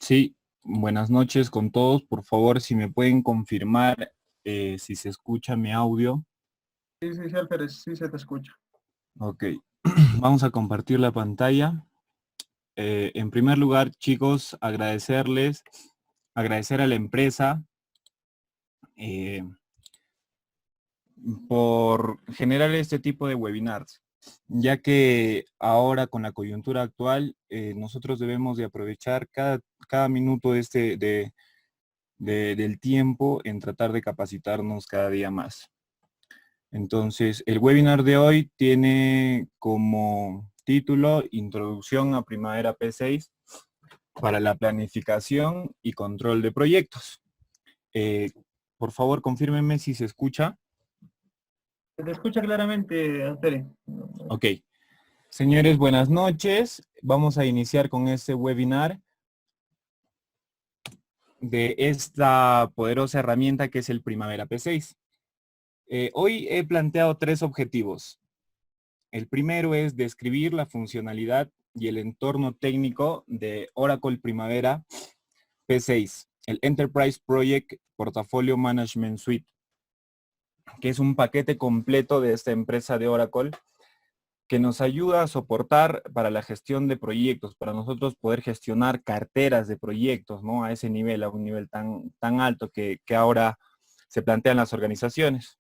Sí, buenas noches con todos. Por favor, si me pueden confirmar si se escucha mi audio. Sí, sí, sí, Alférez, sí se te escucha. Ok, vamos a compartir la pantalla. En primer lugar, chicos, agradecer a la empresa eh, por generar este tipo de webinars, ya que ahora con la coyuntura actual, nosotros debemos de aprovechar cada minuto del tiempo en tratar de capacitarnos cada día más. Entonces, el webinar de hoy tiene como título Introducción a Primavera P6 para la planificación y control de proyectos. Por favor, confírmenme si se escucha. Se te escucha claramente, Alférez. Ok. Señores, buenas noches. Vamos a iniciar con este webinar de esta poderosa herramienta que es el Primavera P6. Hoy he planteado 3 objetivos. El primero es describir la funcionalidad y el entorno técnico de Oracle Primavera P6, el Enterprise Project Portfolio Management Suite, que es un paquete completo de esta empresa de Oracle que nos ayuda a soportar para la gestión de proyectos, para nosotros poder gestionar carteras de proyectos, ¿no? A ese nivel, a un nivel tan alto que ahora se plantean las organizaciones.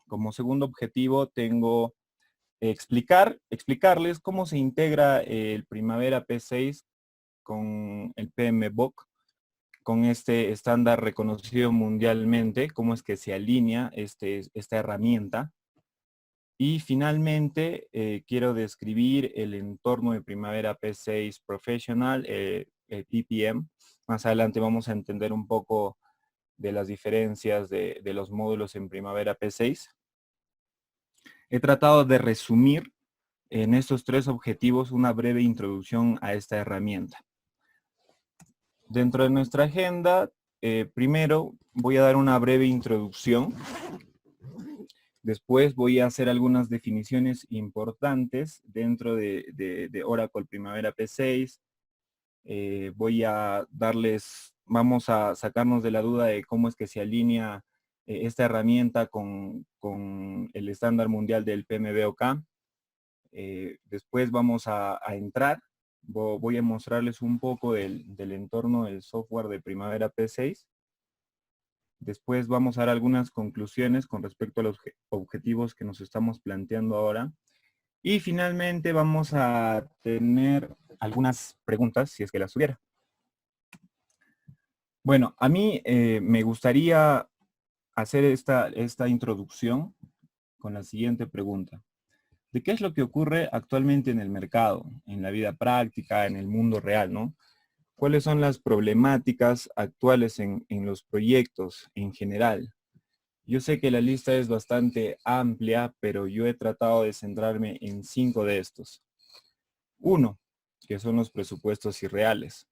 Como segundo objetivo tengo explicarles cómo se integra el Primavera P6 con el PMBOK, con este estándar reconocido mundialmente, cómo es que se alinea esta herramienta. Y finalmente, quiero describir el entorno de Primavera P6 Professional, el PPM. Más adelante vamos a entender un poco de las diferencias de los módulos en Primavera P6. He tratado de resumir en estos 3 objetivos una breve introducción a esta herramienta. Dentro de nuestra agenda, primero voy a dar una breve introducción. Después voy a hacer algunas definiciones importantes dentro de Oracle Primavera P6. Vamos a sacarnos de la duda de cómo es que se alinea esta herramienta con el estándar mundial del PMBOK. Después vamos a entrar, voy a mostrarles un poco del entorno del software de Primavera P6. Después vamos a dar algunas conclusiones con respecto a los objetivos que nos estamos planteando ahora. Y finalmente vamos a tener algunas preguntas, si es que las hubiera. Bueno, a mí me gustaría hacer esta introducción con la siguiente pregunta. ¿De qué es lo que ocurre actualmente en el mercado, en la vida práctica, en el mundo real, ¿no? ¿Cuáles son las problemáticas actuales en los proyectos en general? Yo sé que la lista es bastante amplia, pero yo he tratado de centrarme en 5 de estos. Uno, que son los presupuestos irreales.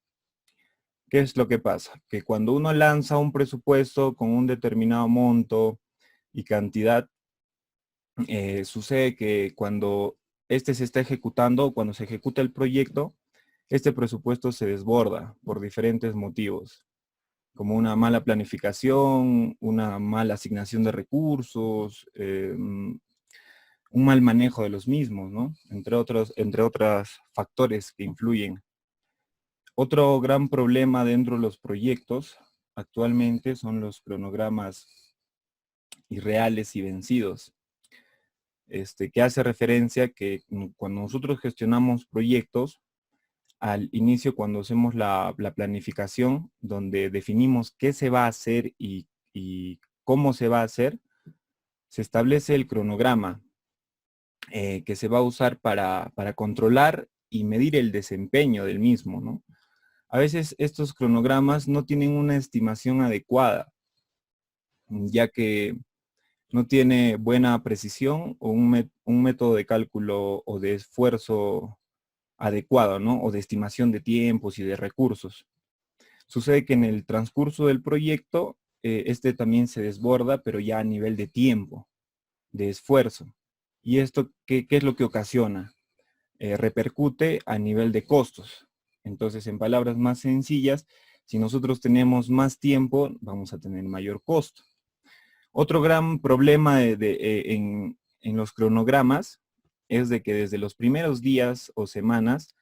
¿Qué es lo que pasa? Que cuando uno lanza un presupuesto con un determinado monto y cantidad, sucede que cuando este se está ejecutando, cuando se ejecuta el proyecto, este presupuesto se desborda por diferentes motivos, como una mala planificación, una mala asignación de recursos, un mal manejo de los mismos, ¿no? Entre otros factores que influyen. Otro gran problema dentro de los proyectos actualmente son los cronogramas irreales y vencidos. Que hace referencia que cuando nosotros gestionamos proyectos, al inicio cuando hacemos la planificación, donde definimos qué se va a hacer y cómo se va a hacer, se establece el cronograma que se va a usar para controlar y medir el desempeño del mismo, ¿no? A veces estos cronogramas no tienen una estimación adecuada, ya que no tiene buena precisión o un método de cálculo o de esfuerzo adecuado, ¿no? O de estimación de tiempos y de recursos. Sucede que en el transcurso del proyecto, este también se desborda, pero ya a nivel de tiempo, de esfuerzo. ¿Y esto qué es lo que ocasiona? Repercute a nivel de costos. Entonces, en palabras más sencillas, si nosotros tenemos más tiempo, vamos a tener mayor costo. Otro gran problema en los cronogramas es de que desde los primeros días o semanas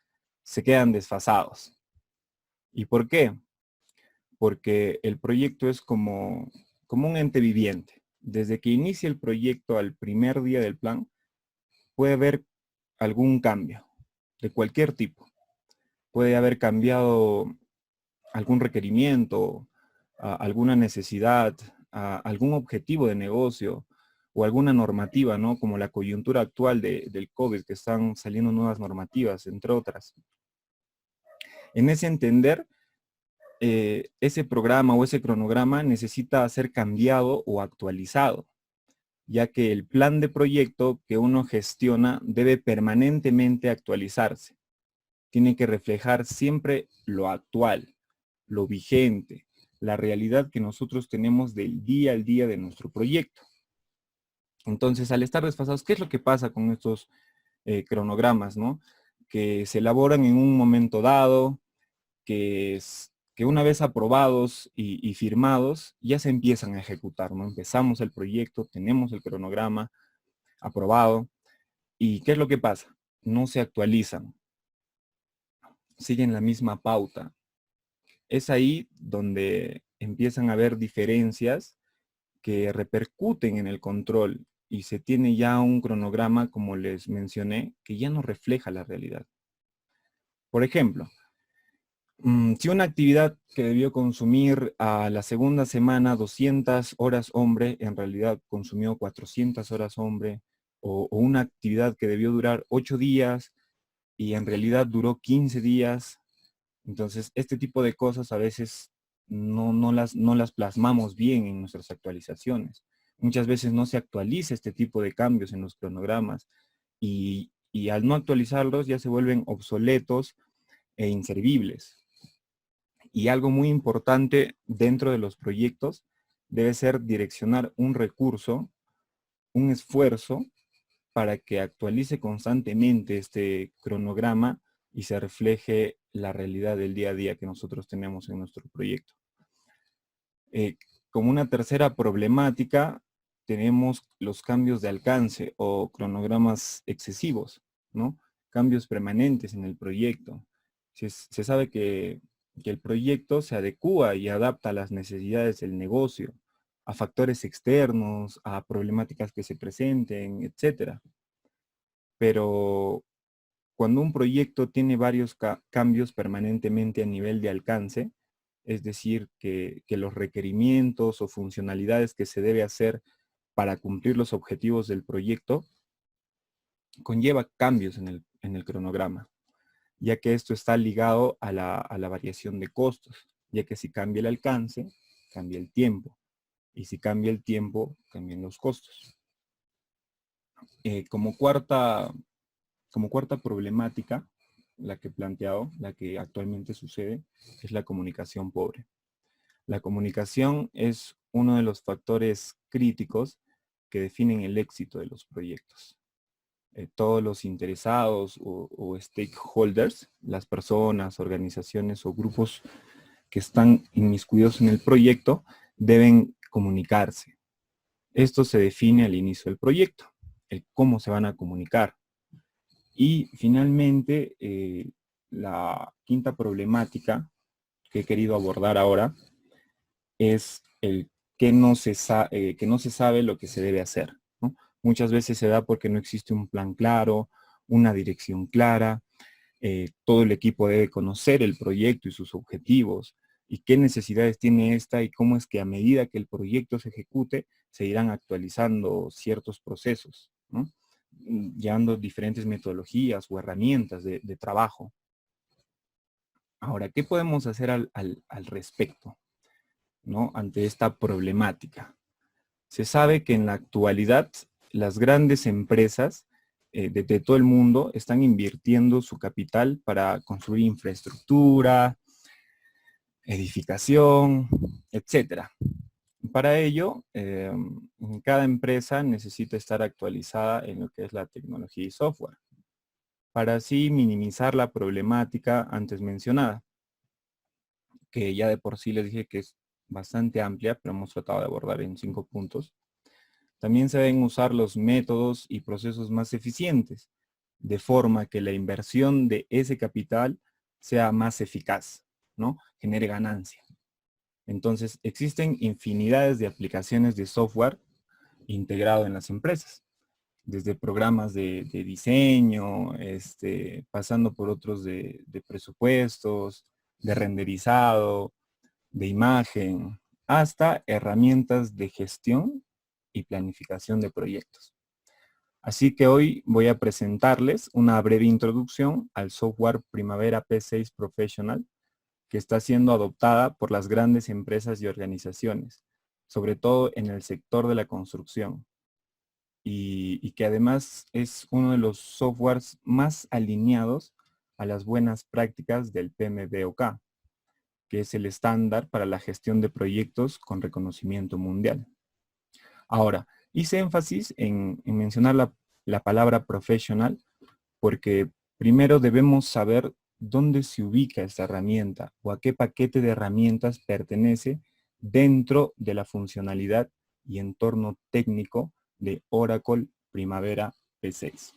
se quedan desfasados. ¿Y por qué? Porque el proyecto es como un ente viviente. Desde que inicia el proyecto al primer día del plan, puede haber algún cambio de cualquier tipo. Puede haber cambiado algún requerimiento, alguna necesidad, algún objetivo de negocio o alguna normativa, ¿no? Como la coyuntura actual del COVID, que están saliendo nuevas normativas, entre otras. En ese entender, ese programa o ese cronograma necesita ser cambiado o actualizado, ya que el plan de proyecto que uno gestiona debe permanentemente actualizarse. Tiene que reflejar siempre lo actual, lo vigente, la realidad que nosotros tenemos del día al día de nuestro proyecto. Entonces, al estar desfasados, ¿qué es lo que pasa con estos cronogramas, ¿no? Que se elaboran en un momento dado, que una vez aprobados y firmados, ya se empiezan a ejecutar, ¿no? Empezamos el proyecto, tenemos el cronograma aprobado, ¿y qué es lo que pasa? No se actualizan, siguen la misma pauta. Es ahí donde empiezan a haber diferencias que repercuten en el control y se tiene ya un cronograma, como les mencioné, que ya no refleja la realidad. Por ejemplo, si una actividad que debió consumir a la segunda semana 200 horas hombre, en realidad consumió 400 horas hombre, o una actividad que debió durar 8 días y en realidad duró 15 días, entonces este tipo de cosas a veces no las plasmamos bien en nuestras actualizaciones. Muchas veces no se actualiza este tipo de cambios en los cronogramas y al no actualizarlos ya se vuelven obsoletos e inservibles. Y algo muy importante dentro de los proyectos debe ser direccionar un recurso, un esfuerzo para que actualice constantemente este cronograma y se refleje la realidad del día a día que nosotros tenemos en nuestro proyecto. Como una tercera problemática, tenemos los cambios de alcance o cronogramas excesivos, ¿no? Cambios permanentes en el proyecto. Se sabe que el proyecto se adecúa y adapta a las necesidades del negocio, a factores externos, a problemáticas que se presenten, etcétera. Pero cuando un proyecto tiene varios cambios permanentemente a nivel de alcance, es decir, que los requerimientos o funcionalidades que se debe hacer para cumplir los objetivos del proyecto, conlleva cambios en el cronograma, ya que esto está ligado a la variación de costos, ya que si cambia el alcance, cambia el tiempo, y si cambia el tiempo, cambian los costos. Como cuarta problemática, la que he planteado, la que actualmente sucede, es la comunicación pobre. La comunicación es uno de los factores críticos que definen el éxito de los proyectos. Todos los interesados o stakeholders, las personas, organizaciones o grupos que están inmiscuidos en el proyecto, deben comunicarse. Esto se define al inicio del proyecto, el cómo se van a comunicar. Y finalmente, la quinta problemática que he querido abordar ahora es el que no se sabe lo que se debe hacer, ¿no? Muchas veces se da porque no existe un plan claro, una dirección clara, todo el equipo debe conocer el proyecto y sus objetivos, y qué necesidades tiene esta, y cómo es que a medida que el proyecto se ejecute, se irán actualizando ciertos procesos, ¿no? Llevando diferentes metodologías o herramientas de trabajo. Ahora, ¿qué podemos hacer al respecto, ¿no? Ante esta problemática? Se sabe que en la actualidad las grandes empresas de todo el mundo están invirtiendo su capital para construir infraestructura, edificación, etcétera. Para ello, cada empresa necesita estar actualizada en lo que es la tecnología y software. para así minimizar la problemática antes mencionada, que ya de por sí les dije que es bastante amplia, pero hemos tratado de abordar en 5 puntos. También se deben usar los métodos y procesos más eficientes, de forma que la inversión de ese capital sea más eficaz, ¿no? Genere ganancia. Entonces, existen infinidades de aplicaciones de software integrado en las empresas, desde programas de diseño, pasando por otros de presupuestos, de renderizado, de imagen, hasta herramientas de gestión y planificación de proyectos. Así que hoy voy a presentarles una breve introducción al software Primavera P6 Professional, que está siendo adoptada por las grandes empresas y organizaciones, sobre todo en el sector de la construcción, y que además es uno de los softwares más alineados a las buenas prácticas del PMBOK, que es el estándar para la gestión de proyectos con reconocimiento mundial. Ahora, hice énfasis en mencionar la palabra professional porque primero debemos saber dónde se ubica esta herramienta o a qué paquete de herramientas pertenece dentro de la funcionalidad y entorno técnico de Oracle Primavera P6.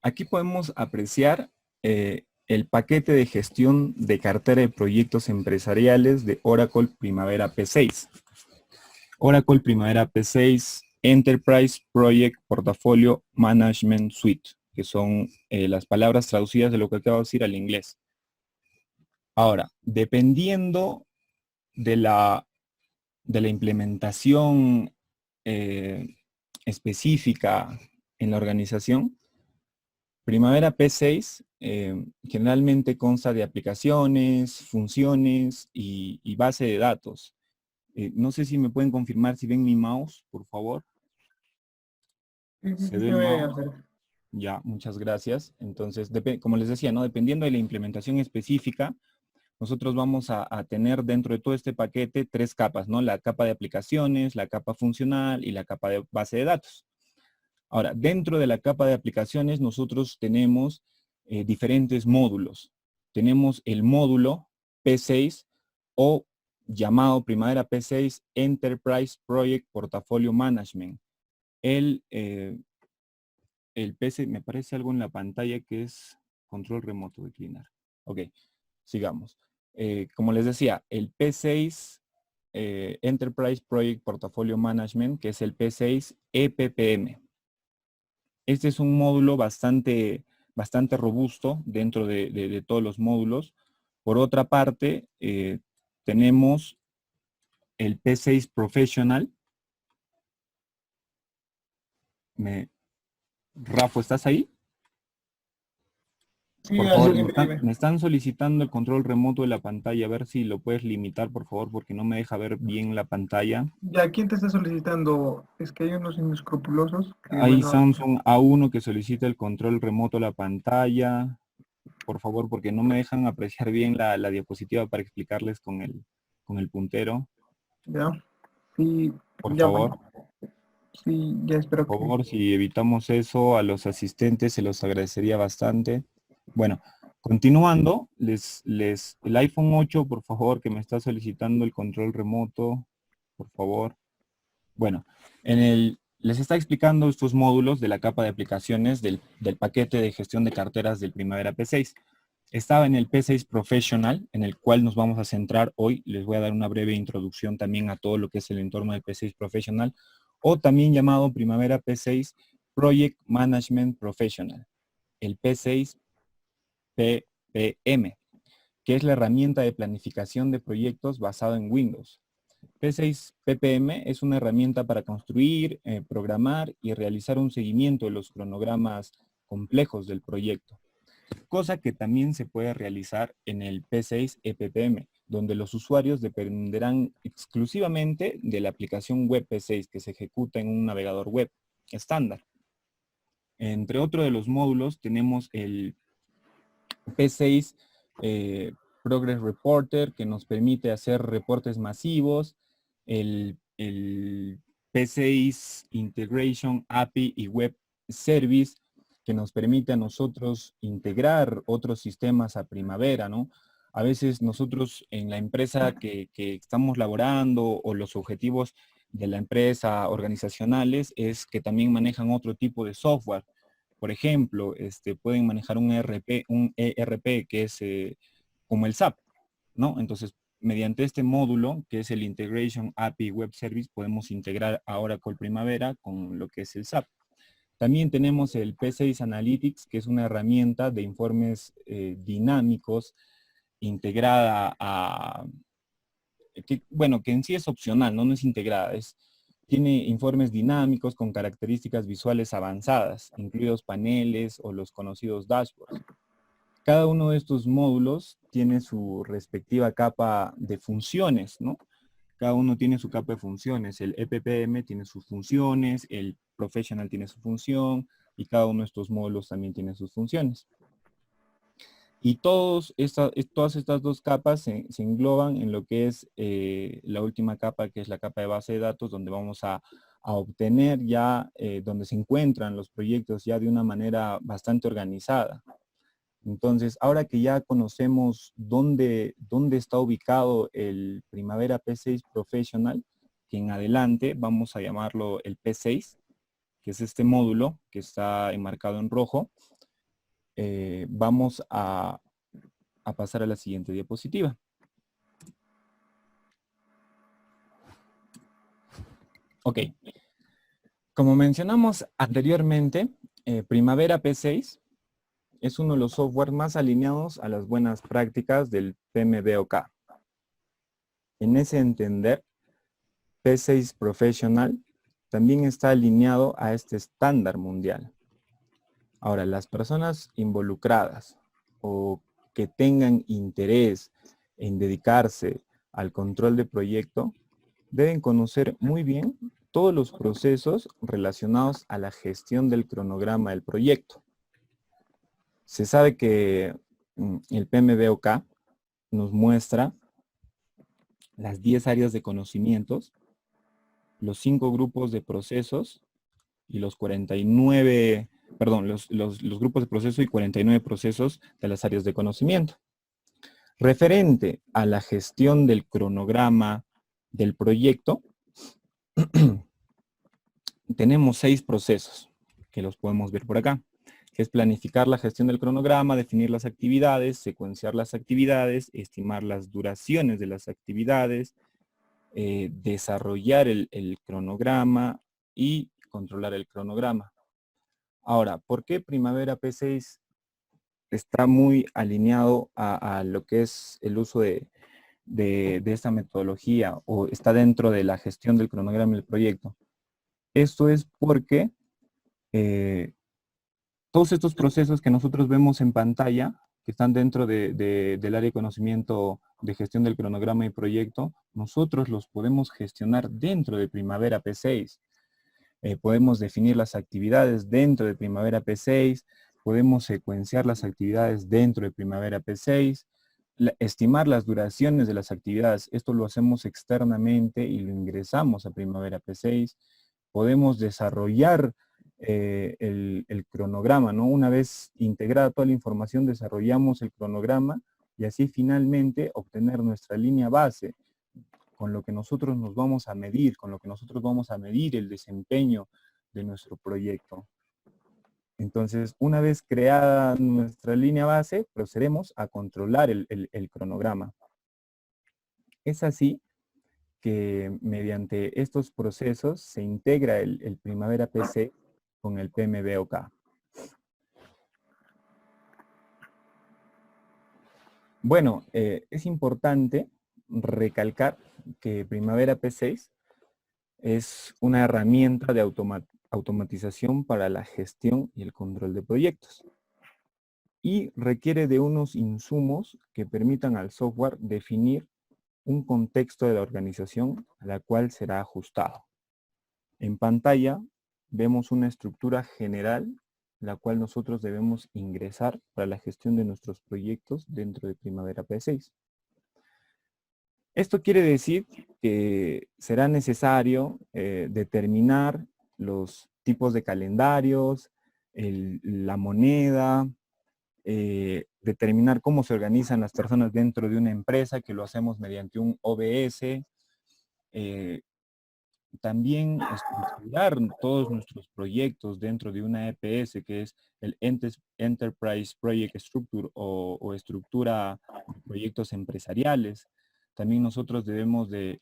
Aquí podemos apreciar el paquete de gestión de cartera de proyectos empresariales de Oracle Primavera P6. Oracle Primavera P6 Enterprise Project Portfolio Management Suite, que son las palabras traducidas de lo que acabo de decir al inglés. Ahora, dependiendo de la implementación específica en la organización, Primavera P6 generalmente consta de aplicaciones, funciones y base de datos. No sé si me pueden confirmar si ven mi mouse, por favor. Sí, sí, ¿Se sí, ve se el ve, mouse? Alfredo. Ya, muchas gracias. Entonces, como les decía, ¿no? Dependiendo de la implementación específica, nosotros vamos a tener dentro de todo este paquete 3 capas, ¿no? La capa de aplicaciones, la capa funcional y la capa de base de datos. Ahora, dentro de la capa de aplicaciones, nosotros tenemos diferentes módulos. Tenemos el módulo P6 o llamado Primavera P6 Enterprise Project Portfolio Management. El PC, me parece algo en la pantalla que es control remoto, declinar. Ok, sigamos. Como les decía, el P6 Enterprise Project Portfolio Management, que es el P6 EPPM. Este es un módulo bastante robusto dentro de todos los módulos. Por otra parte, tenemos el P6 Professional. Rafa, ¿estás ahí? Sí, Por favor, Alfredo, dime. me están solicitando el control remoto de la pantalla. A ver si lo puedes limitar, por favor, porque no me deja ver bien la pantalla. Ya, ¿quién te está solicitando? Es que hay unos inescrupulosos que, Hay bueno, Samsung A1 que solicita el control remoto de la pantalla. Por favor, porque no me dejan apreciar bien la diapositiva para explicarles con el puntero. ya, sí, Por ya, favor, bueno, sí, ya espero por que, favor, si evitamos eso, a los asistentes se los agradecería bastante. Bueno, continuando, el iPhone 8, por favor, que me está solicitando el control remoto, por favor. Bueno, les está explicando estos módulos de la capa de aplicaciones del paquete de gestión de carteras del Primavera P6. Estaba en el P6 Professional, en el cual nos vamos a centrar hoy. Les voy a dar una breve introducción también a todo lo que es el entorno del P6 Professional, o también llamado Primavera P6 Project Management Professional, el P6 PPM, que es la herramienta de planificación de proyectos basado en Windows. P6 PPM es una herramienta para construir, programar y realizar un seguimiento de los cronogramas complejos del proyecto, cosa que también se puede realizar en el P6 EPPM, donde los usuarios dependerán exclusivamente de la aplicación web P6 que se ejecuta en un navegador web estándar. Entre otros de los módulos tenemos el P6 Progress Reporter, que nos permite hacer reportes masivos, el P6 Integration API y Web Service que nos permite a nosotros integrar otros sistemas a Primavera, ¿no? A veces nosotros en la empresa que estamos laborando o los objetivos de la empresa organizacionales es que también manejan otro tipo de software. Por ejemplo, pueden manejar un ERP que es como el SAP, ¿no? Entonces, mediante este módulo, que es el Integration API Web Service, podemos integrar a Oracle Primavera con lo que es el SAP. También tenemos el P6 Analytics, que es una herramienta de informes dinámicos integrada a, bueno, que en sí es opcional, no es integrada, tiene informes dinámicos con características visuales avanzadas, incluidos paneles o los conocidos dashboards. Cada uno de estos módulos tiene su respectiva capa de funciones, ¿no? Cada uno tiene su capa de funciones. El EPPM tiene sus funciones, el Professional tiene su función, y cada uno de estos módulos también tiene sus funciones. Y todas estas dos capas se engloban en lo que es la última capa, que es la capa de base de datos, donde vamos a obtener ya, donde se encuentran los proyectos ya de una manera bastante organizada. Entonces, ahora que ya conocemos dónde está ubicado el Primavera P6 Professional, que en adelante vamos a llamarlo el P6, que es este módulo que está enmarcado en rojo, vamos a pasar a la siguiente diapositiva. Ok. Como mencionamos anteriormente, Primavera P6 es uno de los software más alineados a las buenas prácticas del PMBOK. En ese entender, P6 Professional también está alineado a este estándar mundial. Ahora, las personas involucradas o que tengan interés en dedicarse al control de proyecto deben conocer muy bien todos los procesos relacionados a la gestión del cronograma del proyecto. Se sabe que el PMBOK nos muestra las 10 áreas de conocimientos, los 5 grupos de procesos y los 49, perdón, los grupos de proceso y 49 procesos de las áreas de conocimiento. Referente a la gestión del cronograma del proyecto, tenemos 6 procesos que los podemos ver por acá, que es planificar la gestión del cronograma, definir las actividades, secuenciar las actividades, estimar las duraciones de las actividades, desarrollar el cronograma y controlar el cronograma. Ahora, ¿por qué Primavera P6 está muy alineado a lo que es el uso de esta metodología o está dentro de la gestión del cronograma del proyecto? Esto es porque todos estos procesos que nosotros vemos en pantalla, que están dentro del área de conocimiento de gestión del cronograma y proyecto, nosotros los podemos gestionar dentro de Primavera P6. Podemos definir las actividades dentro de Primavera P6, podemos secuenciar las actividades dentro de Primavera P6, estimar las duraciones de las actividades. Esto lo hacemos externamente y lo ingresamos a Primavera P6. Podemos desarrollar el cronograma, ¿no? Una vez integrada toda la información, desarrollamos el cronograma y así finalmente obtener nuestra línea base, con lo que nosotros nos vamos a medir, con lo que nosotros vamos a medir el desempeño de nuestro proyecto. Entonces, una vez creada nuestra línea base, procedemos a controlar el cronograma. Es así que mediante estos procesos se integra el Primavera P6 con el PMBOK. Bueno, es importante recalcar que Primavera P6 es una herramienta de automatización para la gestión y el control de proyectos. Y requiere de unos insumos que permitan al software definir un contexto de la organización a la cual será ajustado. En pantalla vemos una estructura general la cual nosotros debemos ingresar para la gestión de nuestros proyectos dentro de Primavera P6. Esto quiere decir que será necesario determinar los tipos de calendarios, la moneda, determinar cómo se organizan las personas dentro de una empresa, que lo hacemos mediante un OBS, también estructurar todos nuestros proyectos dentro de una EPS, que es el Enterprise Project Structure o estructura de proyectos empresariales. También nosotros debemos de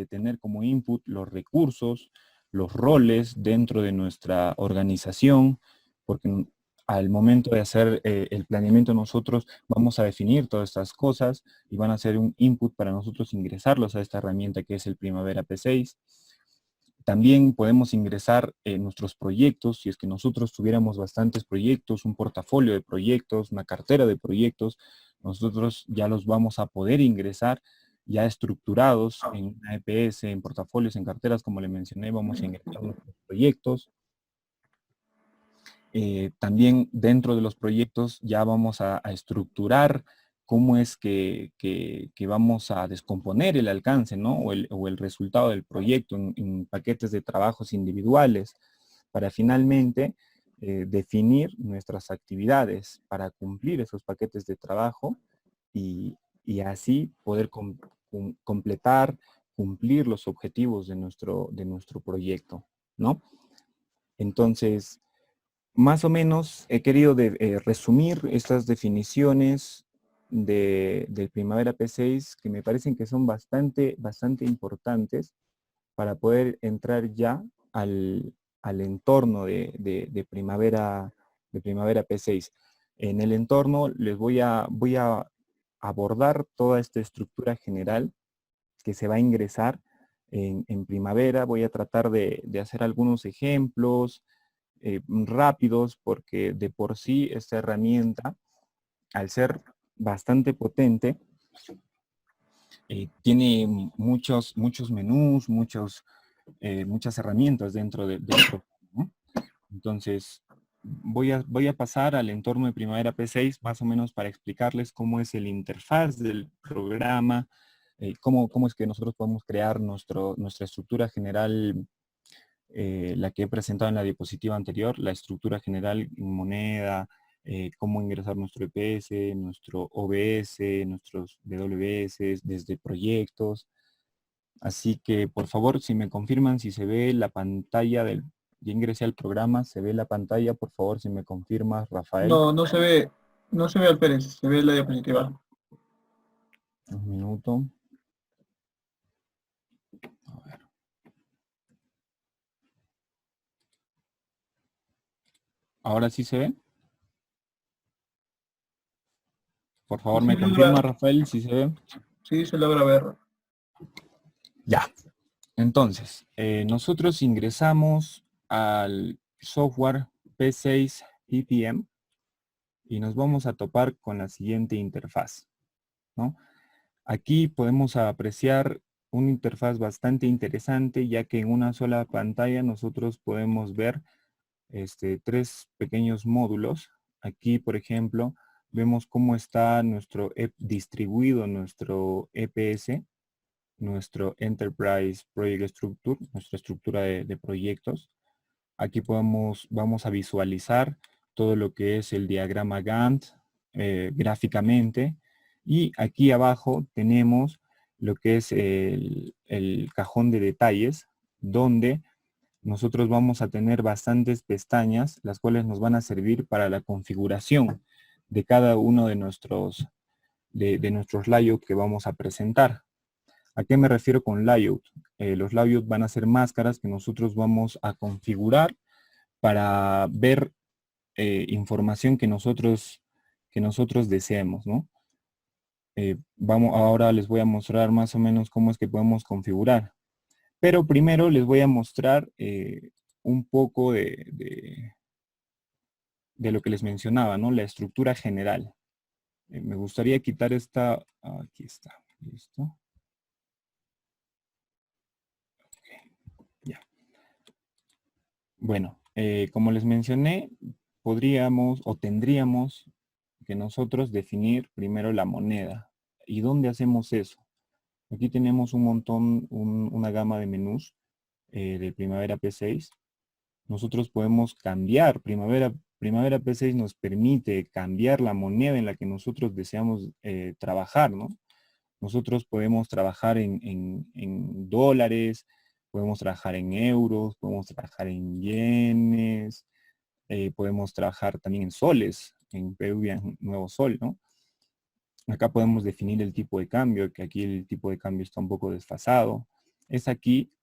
tener como input los recursos, los roles dentro de nuestra organización, porque al momento de hacer el planeamiento nosotros vamos a definir todas estas cosas y van a ser un input para nosotros ingresarlos a esta herramienta que es el Primavera P6. También podemos ingresar nuestros proyectos, si es que nosotros tuviéramos bastantes proyectos, un portafolio de proyectos, una cartera de proyectos, nosotros ya los vamos a poder ingresar ya estructurados en una EPS, en portafolios, en carteras, como le mencioné, vamos a ingresar nuestros proyectos. También dentro de los proyectos ya vamos a estructurar cómo es que vamos a descomponer el alcance, ¿no? O el resultado del proyecto en paquetes de trabajos individuales para finalmente definir nuestras actividades para cumplir esos paquetes de trabajo y así poder completar, cumplir los objetivos de nuestro proyecto, ¿no? Entonces, más o menos he querido resumir estas definiciones del Primavera P6 que me parecen que son bastante importantes para poder entrar ya al entorno de Primavera P6. En el entorno les voy a abordar toda esta estructura general que se va a ingresar en Primavera. Voy a tratar de hacer algunos ejemplos, rápidos, porque de por sí esta herramienta, al ser bastante potente, tiene muchos menús, muchas herramientas dentro del programa, ¿no? Entonces, voy a pasar al entorno de Primavera P6 más o menos para explicarles cómo es el interfaz del programa, cómo es que nosotros podemos crear nuestra estructura general, la que he presentado en la diapositiva anterior, la estructura general en moneda, cómo ingresar nuestro EPS, nuestro OBS, nuestros WS, desde proyectos. Así que, por favor, si me confirman si se ve la pantalla ya ingresé al programa, se ve la pantalla, por favor, si me confirmas, Rafael. No, no se ve Alférez, se ve la diapositiva. Un minuto. A ver. ¿Ahora sí se ve? Por favor, Sí, me confirma, Rafael, si se ve. sí, se logra ver. Ya. Entonces, nosotros ingresamos al software P6 PPM y nos vamos a topar con la siguiente interfaz, ¿no? Aquí podemos apreciar una interfaz bastante interesante, ya que en una sola pantalla nosotros podemos ver tres pequeños módulos. Aquí, por ejemplo, vemos cómo está distribuido nuestro EPS, nuestro Enterprise Project Structure, nuestra estructura de proyectos. Aquí vamos a visualizar todo lo que es el diagrama Gantt gráficamente. Y aquí abajo tenemos lo que es el cajón de detalles, donde nosotros vamos a tener bastantes pestañas, las cuales nos van a servir para la configuración de cada uno de nuestros layouts que vamos a presentar. ¿A qué me refiero con layout? Los layouts van a ser máscaras que nosotros vamos a configurar para ver información que nosotros deseemos, ¿no? Ahora les voy a mostrar más o menos cómo es que podemos configurar. Pero primero les voy a mostrar un poco de lo que les mencionaba, ¿no? La estructura general. Me gustaría quitar esta, aquí está, listo. Ya. Bueno, como les mencioné, podríamos o tendríamos que nosotros definir primero la moneda. ¿Y dónde hacemos eso? Aquí tenemos un montón, una gama de menús de Primavera P6, nosotros podemos cambiar. Primavera P6 nos permite cambiar la moneda en la que nosotros deseamos trabajar, ¿no? Nosotros podemos trabajar en dólares, podemos trabajar en euros, podemos trabajar en yenes, podemos trabajar también en soles, en Peruvian Nuevo Sol, ¿no? Acá podemos definir el tipo de cambio, que aquí el tipo de cambio está un poco desfasado. Es aquí,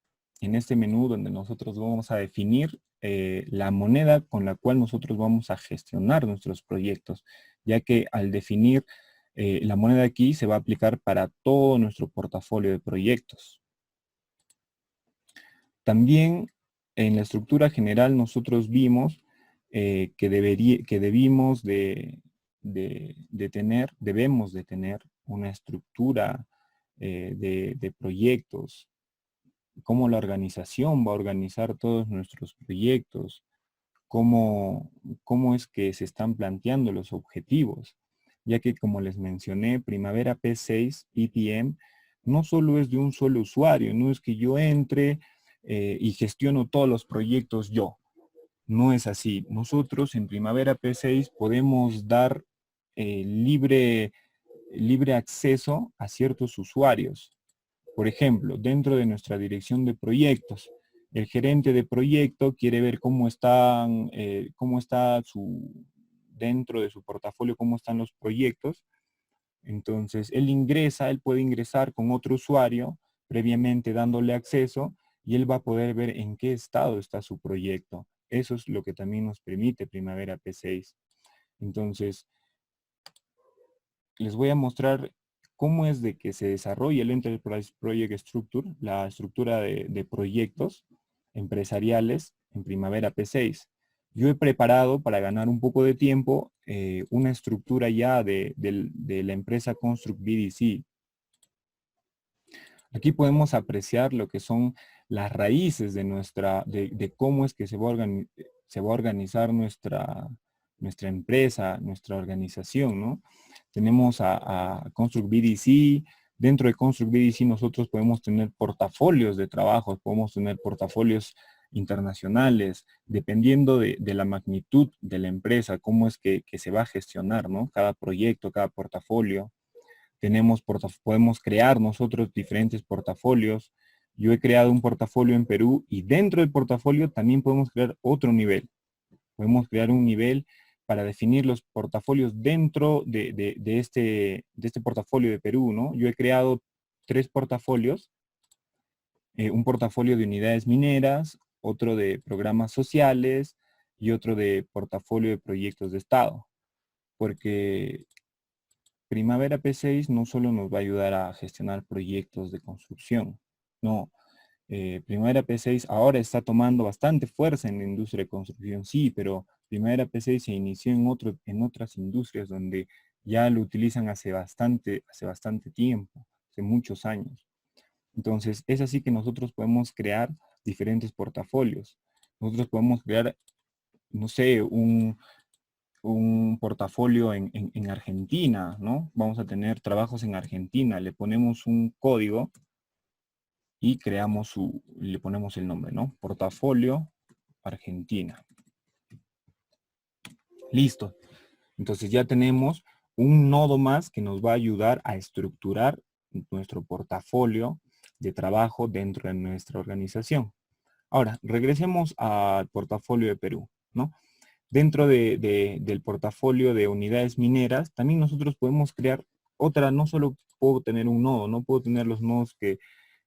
en este menú, donde nosotros vamos a definir la moneda con la cual nosotros vamos a gestionar nuestros proyectos, ya que al definir la moneda aquí se va a aplicar para todo nuestro portafolio de proyectos. También en la estructura general nosotros vimos debemos de tener una estructura de proyectos, cómo la organización va a organizar todos nuestros proyectos, cómo es que se están planteando los objetivos, ya que como les mencioné, Primavera P6 EPM no solo es de un solo usuario, no es que yo entre y gestiono todos los proyectos yo. No es así. Nosotros en Primavera P6 podemos dar libre acceso a ciertos usuarios. Por ejemplo, dentro de nuestra dirección de proyectos, el gerente de proyecto quiere ver cómo está dentro de su portafolio, cómo están los proyectos. Entonces, él puede ingresar con otro usuario, previamente dándole acceso, y él va a poder ver en qué estado está su proyecto. Eso es lo que también nos permite Primavera P6. Entonces, les voy a mostrar cómo es de que se desarrolla el Enterprise Project Structure, la estructura de proyectos empresariales en Primavera P6. Yo he preparado, para ganar un poco de tiempo, una estructura ya de la empresa Construct BDC. Aquí podemos apreciar lo que son las raíces de cómo es que se va a organizar nuestra empresa, nuestra organización, ¿no? Tenemos a Construct BDC. Dentro de Construct BDC nosotros podemos tener portafolios de trabajo, podemos tener portafolios internacionales, dependiendo de la magnitud de la empresa, cómo es que se va a gestionar, ¿no? Cada proyecto, cada portafolio. Podemos crear nosotros diferentes portafolios. Yo he creado un portafolio en Perú y dentro del portafolio también podemos crear otro nivel. Podemos crear un nivel para definir los portafolios dentro de este portafolio de Perú, ¿no? Yo he creado 3 portafolios, un portafolio de unidades mineras, otro de programas sociales y otro de portafolio de proyectos de Estado. Porque Primavera P6 no solo nos va a ayudar a gestionar proyectos de construcción, no. Primavera P6 ahora está tomando bastante fuerza en la industria de construcción, sí, pero Primavera P6 se inició en otras industrias donde ya lo utilizan hace bastante tiempo, hace muchos años. Entonces, es así que nosotros podemos crear diferentes portafolios. Nosotros podemos crear, no sé, un portafolio en Argentina, ¿no? Vamos a tener trabajos en Argentina, le ponemos un código y le ponemos el nombre, ¿no? Portafolio Argentina. Listo. Entonces ya tenemos un nodo más que nos va a ayudar a estructurar nuestro portafolio de trabajo dentro de nuestra organización. Ahora, regresemos al portafolio de Perú, ¿no? Dentro del portafolio de unidades mineras, también nosotros podemos crear otra. No solo puedo tener un nodo, no puedo tener los nodos que,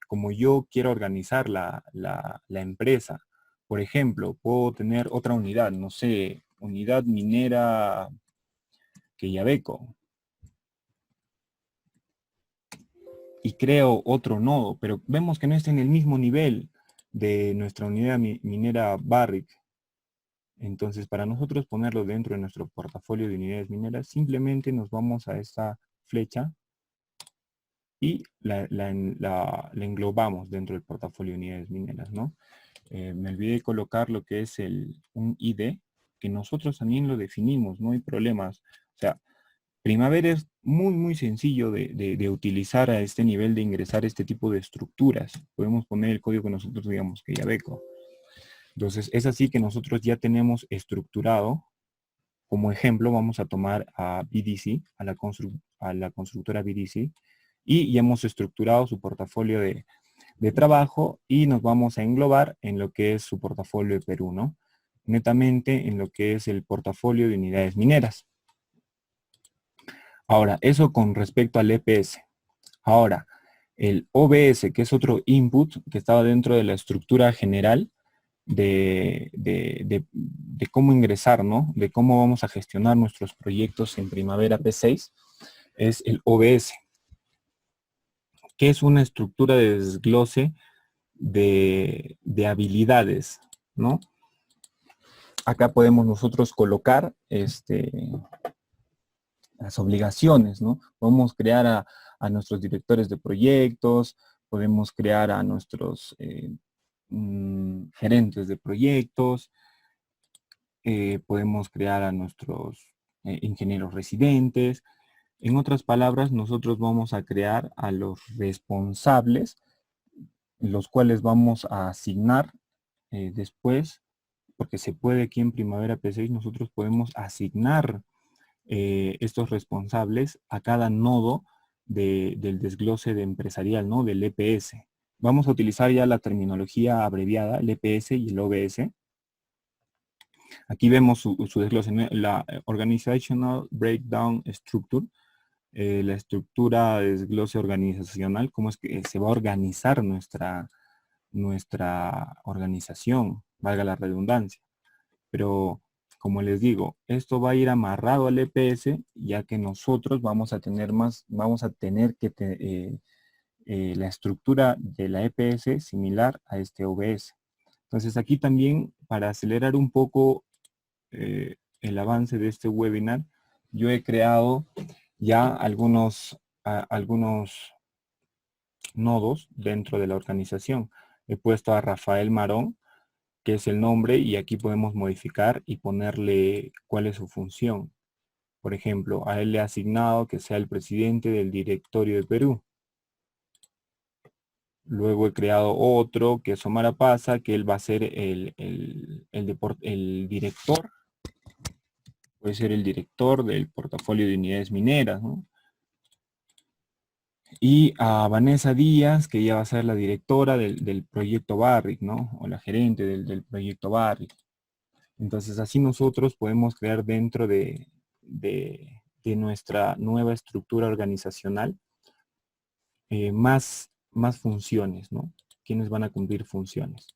como yo quiero organizar la empresa. Por ejemplo, puedo tener otra unidad, no sé, unidad minera Quellaveco. Y creo otro nodo, pero vemos que no está en el mismo nivel de nuestra unidad minera Barrick. Entonces, para nosotros ponerlo dentro de nuestro portafolio de unidades mineras, simplemente nos vamos a esta flecha y la englobamos dentro del portafolio de unidades mineras, ¿no? Me olvidé de colocar lo que es un ID, que nosotros también lo definimos, no hay problemas. O sea, Primavera es muy, muy sencillo de utilizar a este nivel, de ingresar este tipo de estructuras. Podemos poner el código que nosotros digamos que Quellaveco. Entonces, es así que nosotros ya tenemos estructurado. Como ejemplo, vamos a tomar a BDC, a la constructora BDC, y ya hemos estructurado su portafolio de trabajo y nos vamos a englobar en lo que es su portafolio de Perú, ¿no? Netamente en lo que es el portafolio de unidades mineras. Ahora, eso con respecto al EPS. Ahora, el OBS, que es otro input que estaba dentro de la estructura general de cómo ingresar, ¿no? De cómo vamos a gestionar nuestros proyectos en Primavera P6, es el OBS, que es una estructura de desglose de habilidades, ¿no? Acá podemos nosotros colocar las obligaciones, ¿no? Podemos crear a nuestros directores de proyectos, podemos crear a nuestros gerentes de proyectos, podemos crear a nuestros ingenieros residentes. En otras palabras, nosotros vamos a crear a los responsables, los cuales vamos a asignar después, porque se puede aquí en Primavera P6, nosotros podemos asignar estos responsables a cada nodo del desglose de empresarial, ¿no? Del EPS. Vamos a utilizar ya la terminología abreviada, el EPS y el OBS. Aquí vemos su desglose, ¿no? La Organizational Breakdown Structure, la estructura de desglose organizacional, cómo es que se va a organizar nuestra organización, valga la redundancia. Pero, como les digo, esto va a ir amarrado al EPS, ya que nosotros vamos a tener que la estructura de la EPS similar a este OBS. Entonces aquí también, para acelerar un poco el avance de este webinar, yo he creado ya algunos nodos dentro de la organización. He puesto a Rafael Marón, que es el nombre, y aquí podemos modificar y ponerle cuál es su función. Por ejemplo, a él le he asignado que sea el presidente del directorio de Perú. Luego he creado otro, que es Omar Apaza, que él va a ser el director. Puede ser el director del portafolio de unidades mineras, ¿no? Y a Vanessa Díaz, que ella va a ser la directora del proyecto Barrick, ¿no? O la gerente del proyecto Barrick. Entonces así nosotros podemos crear dentro de nuestra nueva estructura organizacional más funciones, ¿no? Quienes van a cumplir funciones.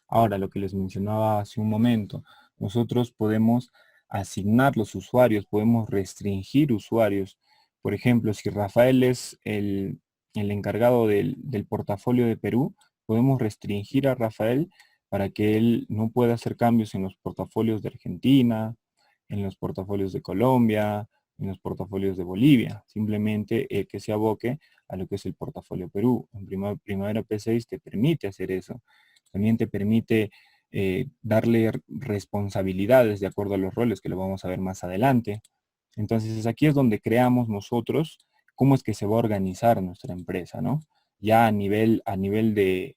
Ahora, lo que les mencionaba hace un momento, nosotros podemos asignar los usuarios, podemos restringir usuarios. Por ejemplo, si Rafael es el encargado del portafolio de Perú, podemos restringir a Rafael para que él no pueda hacer cambios en los portafolios de Argentina, en los portafolios de Colombia, en los portafolios de Bolivia. Simplemente que se aboque a lo que es el portafolio Perú. En Primavera P6 te permite hacer eso. También te permite darle responsabilidades de acuerdo a los roles, que lo vamos a ver más adelante. Entonces aquí es donde creamos nosotros cómo es que se va a organizar nuestra empresa, ¿no? Ya a nivel de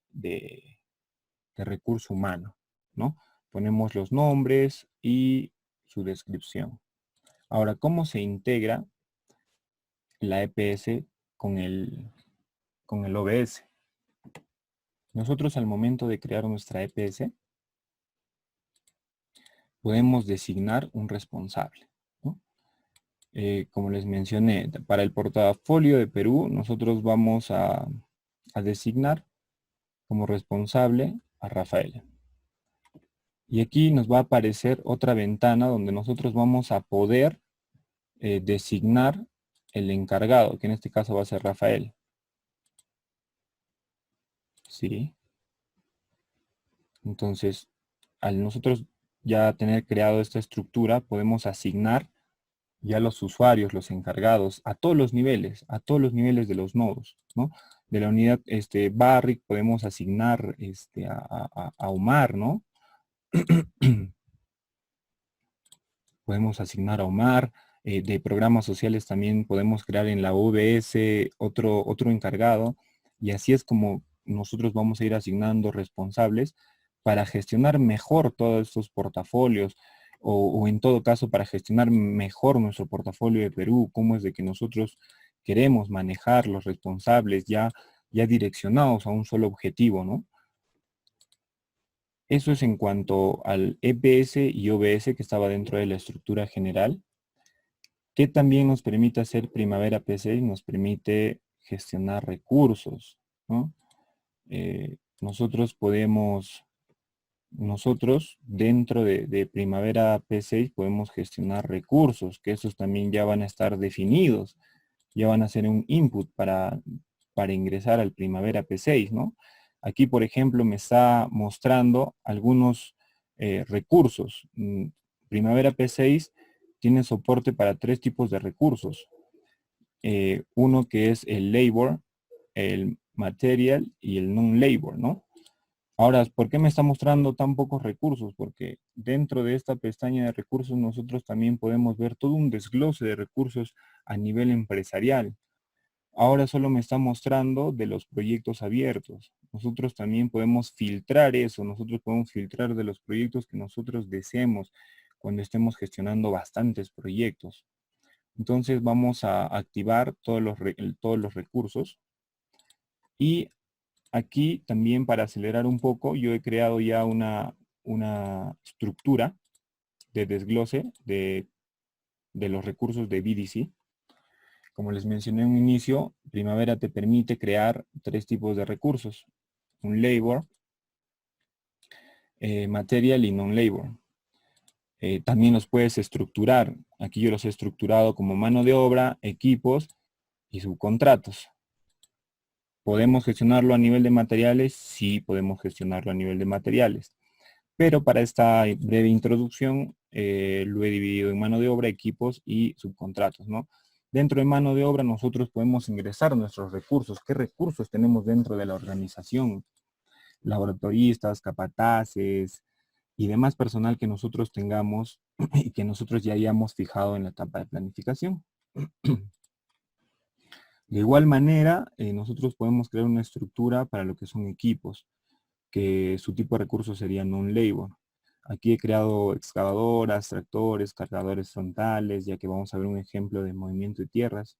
recurso humano, ¿no? Ponemos los nombres y su descripción. Ahora, ¿cómo se integra la EPS con el OBS? Nosotros al momento de crear nuestra EPS, podemos designar un responsable, ¿no? Como les mencioné, para el portafolio de Perú, nosotros vamos a designar como responsable a Rafael. Y aquí nos va a aparecer otra ventana donde nosotros vamos a poder designar el encargado, que en este caso va a ser Rafael. ¿Sí? Entonces, al nosotros ya tener creado esta estructura, podemos asignar ya los usuarios, los encargados, a todos los niveles de los nodos, ¿no? De la unidad Barrick podemos asignar a Omar, ¿no? Podemos asignar a Omar. De programas sociales también podemos crear en la OBS otro encargado, y así es como nosotros vamos a ir asignando responsables para gestionar mejor todos estos portafolios, o en todo caso para gestionar mejor nuestro portafolio de Perú, cómo es de que nosotros queremos manejar los responsables ya direccionados a un solo objetivo, ¿no? Eso es en cuanto al EPS y OBS que estaba dentro de la estructura general. ¿Qué también nos permite hacer Primavera P6? Nos permite gestionar recursos, ¿no? Nosotros dentro de Primavera P6 podemos gestionar recursos, que esos también ya van a estar definidos, ya van a ser un input para ingresar al Primavera P6, ¿no? Aquí, por ejemplo, me está mostrando algunos recursos. Primavera P6 tiene soporte para 3 tipos de recursos. Uno que es el labor, el material y el non-labor, ¿no? Ahora, ¿por qué me está mostrando tan pocos recursos? Porque dentro de esta pestaña de recursos nosotros también podemos ver todo un desglose de recursos a nivel empresarial. Ahora solo me está mostrando de los proyectos abiertos. Nosotros también podemos filtrar eso. Nosotros podemos filtrar de los proyectos que nosotros deseemos cuando estemos gestionando bastantes proyectos. Entonces vamos a activar todos los recursos. Y aquí también para acelerar un poco, yo he creado ya una estructura de desglose de los recursos de BDC. Como les mencioné en un inicio, Primavera te permite crear 3 tipos de recursos. Un labor, material y non-labor. También los puedes estructurar. Aquí yo los he estructurado como mano de obra, equipos y subcontratos. ¿Podemos gestionarlo a nivel de materiales? Sí, podemos gestionarlo a nivel de materiales. Pero para esta breve introducción lo he dividido en mano de obra, equipos y subcontratos, ¿no? Dentro de mano de obra nosotros podemos ingresar nuestros recursos. ¿Qué recursos tenemos dentro de la organización? Laboratoristas, capataces y demás personal que nosotros tengamos y que nosotros ya hayamos fijado en la etapa de planificación. De igual manera, nosotros podemos crear una estructura para lo que son equipos, que su tipo de recursos sería non-labor. Aquí he creado excavadoras, tractores, cargadores frontales, ya que vamos a ver un ejemplo de movimiento de tierras.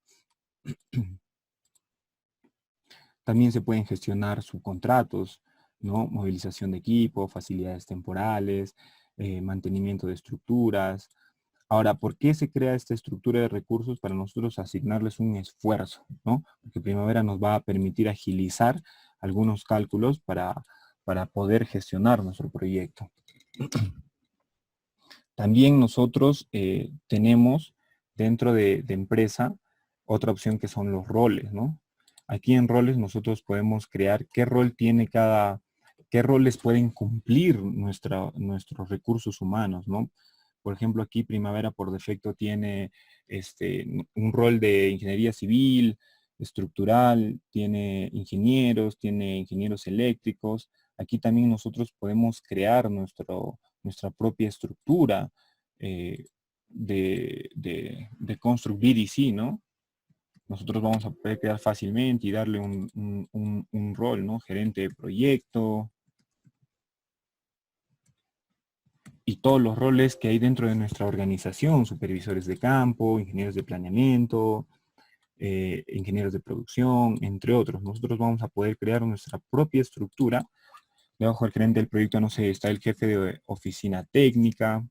También se pueden gestionar subcontratos, ¿no? Movilización de equipo, facilidades temporales, mantenimiento de estructuras. Ahora, ¿por qué se crea esta estructura de recursos? Para nosotros asignarles un esfuerzo, ¿no? Porque Primavera nos va a permitir agilizar algunos cálculos para poder gestionar nuestro proyecto. También nosotros tenemos dentro de empresa otra opción que son los roles, ¿no? Aquí en roles nosotros podemos crear qué rol tiene qué roles pueden cumplir nuestros recursos humanos, ¿no? Por ejemplo, aquí Primavera por defecto tiene un rol de ingeniería civil, estructural, tiene ingenieros eléctricos. Aquí también nosotros podemos crear nuestra propia estructura de Construct BDC, ¿no? Nosotros vamos a poder crear fácilmente y darle un rol, ¿no? Gerente de proyecto y todos los roles que hay dentro de nuestra organización, supervisores de campo, ingenieros de planeamiento, ingenieros de producción, entre otros. Nosotros vamos a poder crear nuestra propia estructura. Debajo del gerente del proyecto, no sé, está el jefe de oficina técnica,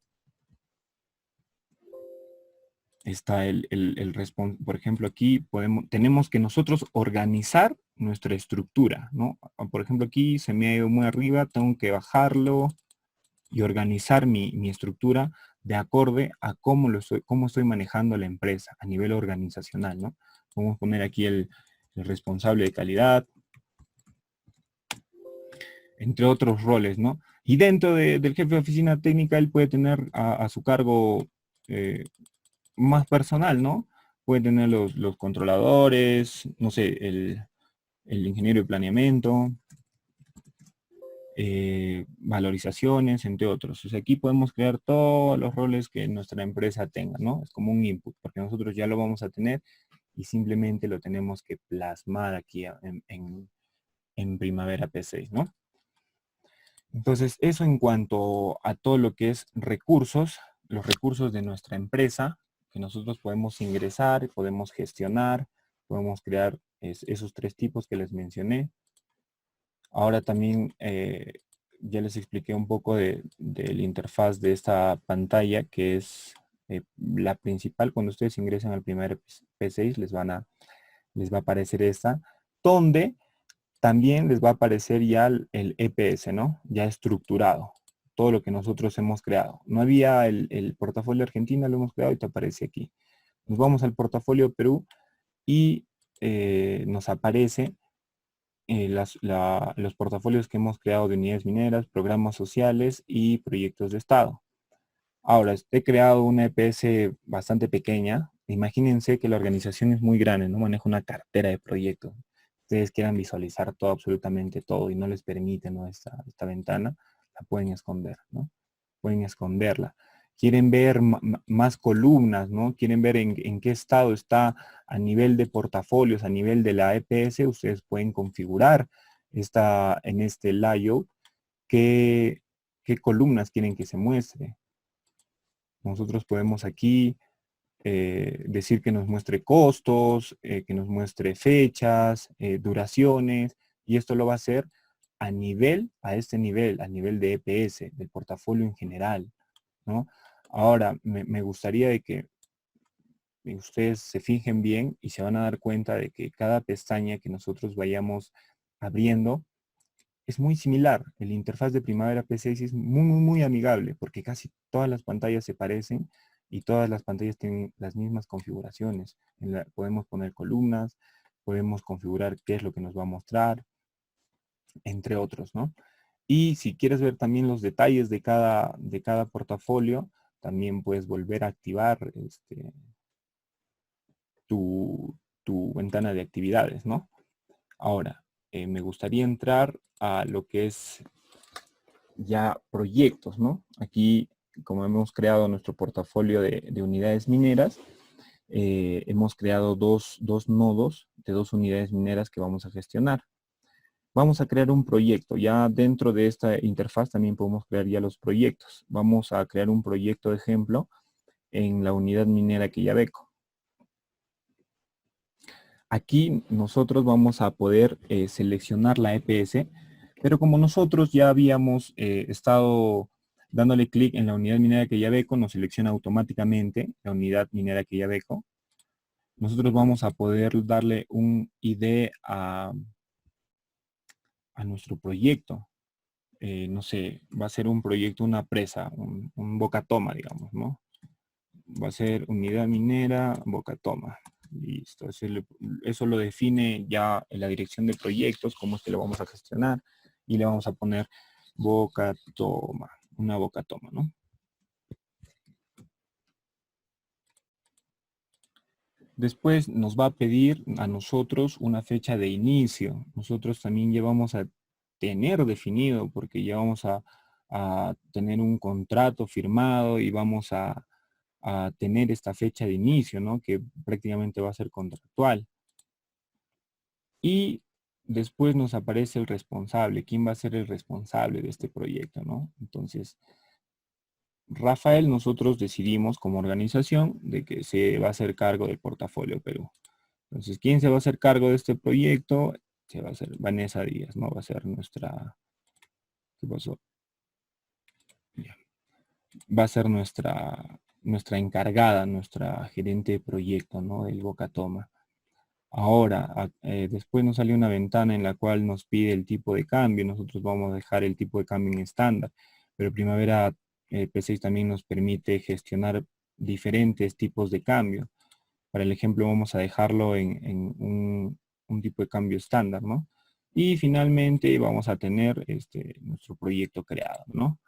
está por ejemplo, aquí tenemos que nosotros organizar nuestra estructura, ¿no? Por ejemplo, aquí se me ha ido muy arriba, tengo que bajarlo y organizar mi estructura de acorde a cómo estoy manejando la empresa a nivel organizacional, ¿no? Vamos a poner aquí el responsable de calidad, entre otros roles, ¿no? Y dentro del jefe de oficina técnica, él puede tener a su cargo más personal, ¿no? Puede tener los controladores, no sé, el ingeniero de planeamiento, valorizaciones, entre otros. O sea, aquí podemos crear todos los roles que nuestra empresa tenga, ¿no? Es como un input, porque nosotros ya lo vamos a tener y simplemente lo tenemos que plasmar aquí en Primavera P6, ¿no? Entonces, eso en cuanto a todo lo que es recursos, los recursos de nuestra empresa, que nosotros podemos ingresar, podemos gestionar, podemos crear esos tres tipos que les mencioné. Ahora también ya les expliqué un poco de la interfaz de esta pantalla, que es la principal. Cuando ustedes ingresan al primer P6, les va a aparecer esta, donde también les va a aparecer ya el EPS, ¿no? Ya estructurado, todo lo que nosotros hemos creado. No había el portafolio Argentina, lo hemos creado y te aparece aquí. Nos vamos al portafolio Perú y nos aparece los portafolios que hemos creado de unidades mineras, programas sociales y proyectos de Estado. Ahora, he creado una EPS bastante pequeña. Imagínense que la organización es muy grande, no maneja una cartera de proyectos. Ustedes quieran visualizar todo, absolutamente todo, y no les permiten, ¿no? esta ventana, la pueden esconder, ¿no? Pueden esconderla. Quieren ver más columnas, ¿no? Quieren ver en qué estado está a nivel de portafolios, a nivel de la EPS. Ustedes pueden configurar en este layout qué columnas quieren que se muestre. Nosotros podemos aquí decir que nos muestre costos, que nos muestre fechas, duraciones, y esto lo va a hacer a este nivel, a nivel de EPS, del portafolio en general, ¿no? Ahora, me gustaría de que ustedes se fijen bien y se van a dar cuenta de que cada pestaña que nosotros vayamos abriendo es muy similar. El interfaz de Primavera P6 es muy, muy, muy amigable porque casi todas las pantallas se parecen y todas las pantallas tienen las mismas configuraciones. Podemos poner columnas, podemos configurar qué es lo que nos va a mostrar, entre otros, ¿no? Y si quieres ver también los detalles de cada portafolio, también puedes volver a activar tu ventana de actividades, ¿no? Ahora, me gustaría entrar a lo que es ya proyectos, ¿no? Aquí, como hemos creado nuestro portafolio de unidades mineras, hemos creado dos nodos de 2 unidades mineras que vamos a gestionar. Vamos a crear un proyecto. Ya dentro de esta interfaz también podemos crear ya los proyectos. Vamos a crear un proyecto de ejemplo en la unidad minera Quillabeco. Aquí nosotros vamos a poder seleccionar la EPS, pero como nosotros ya habíamos estado dándole clic en la unidad minera Quillabeco, nos selecciona automáticamente la unidad minera Quillabeco. Nosotros vamos a poder darle un ID a nuestro proyecto. No sé, va a ser un proyecto, una presa, un Boca Toma, digamos, ¿no? Va a ser unidad minera Boca Toma. Listo, eso lo define ya en la dirección de proyectos, cómo es que lo vamos a gestionar, y le vamos a poner Boca Toma, una Boca Toma, ¿no? Después nos va a pedir a nosotros una fecha de inicio. Nosotros también ya vamos a tener definido, porque ya vamos a tener un contrato firmado y vamos a tener esta fecha de inicio, ¿no? Que prácticamente va a ser contractual. Y después nos aparece el responsable. ¿Quién va a ser el responsable de este proyecto, no? Entonces, Rafael, nosotros decidimos como organización de que se va a hacer cargo del portafolio Perú. Entonces, ¿quién se va a hacer cargo de este proyecto? Se va a hacer Vanessa Díaz, ¿no? Va a ser nuestra... ¿Qué pasó? Ya. Va a ser nuestra encargada, nuestra gerente de proyecto, ¿no? Del Boca Toma. Ahora, después nos sale una ventana en la cual nos pide el tipo de cambio. Nosotros vamos a dejar el tipo de cambio en estándar, pero Primavera P6 también nos permite gestionar diferentes tipos de cambio. Para el ejemplo, vamos a dejarlo en un tipo de cambio estándar, ¿no? Y finalmente vamos a tener nuestro proyecto creado, ¿no?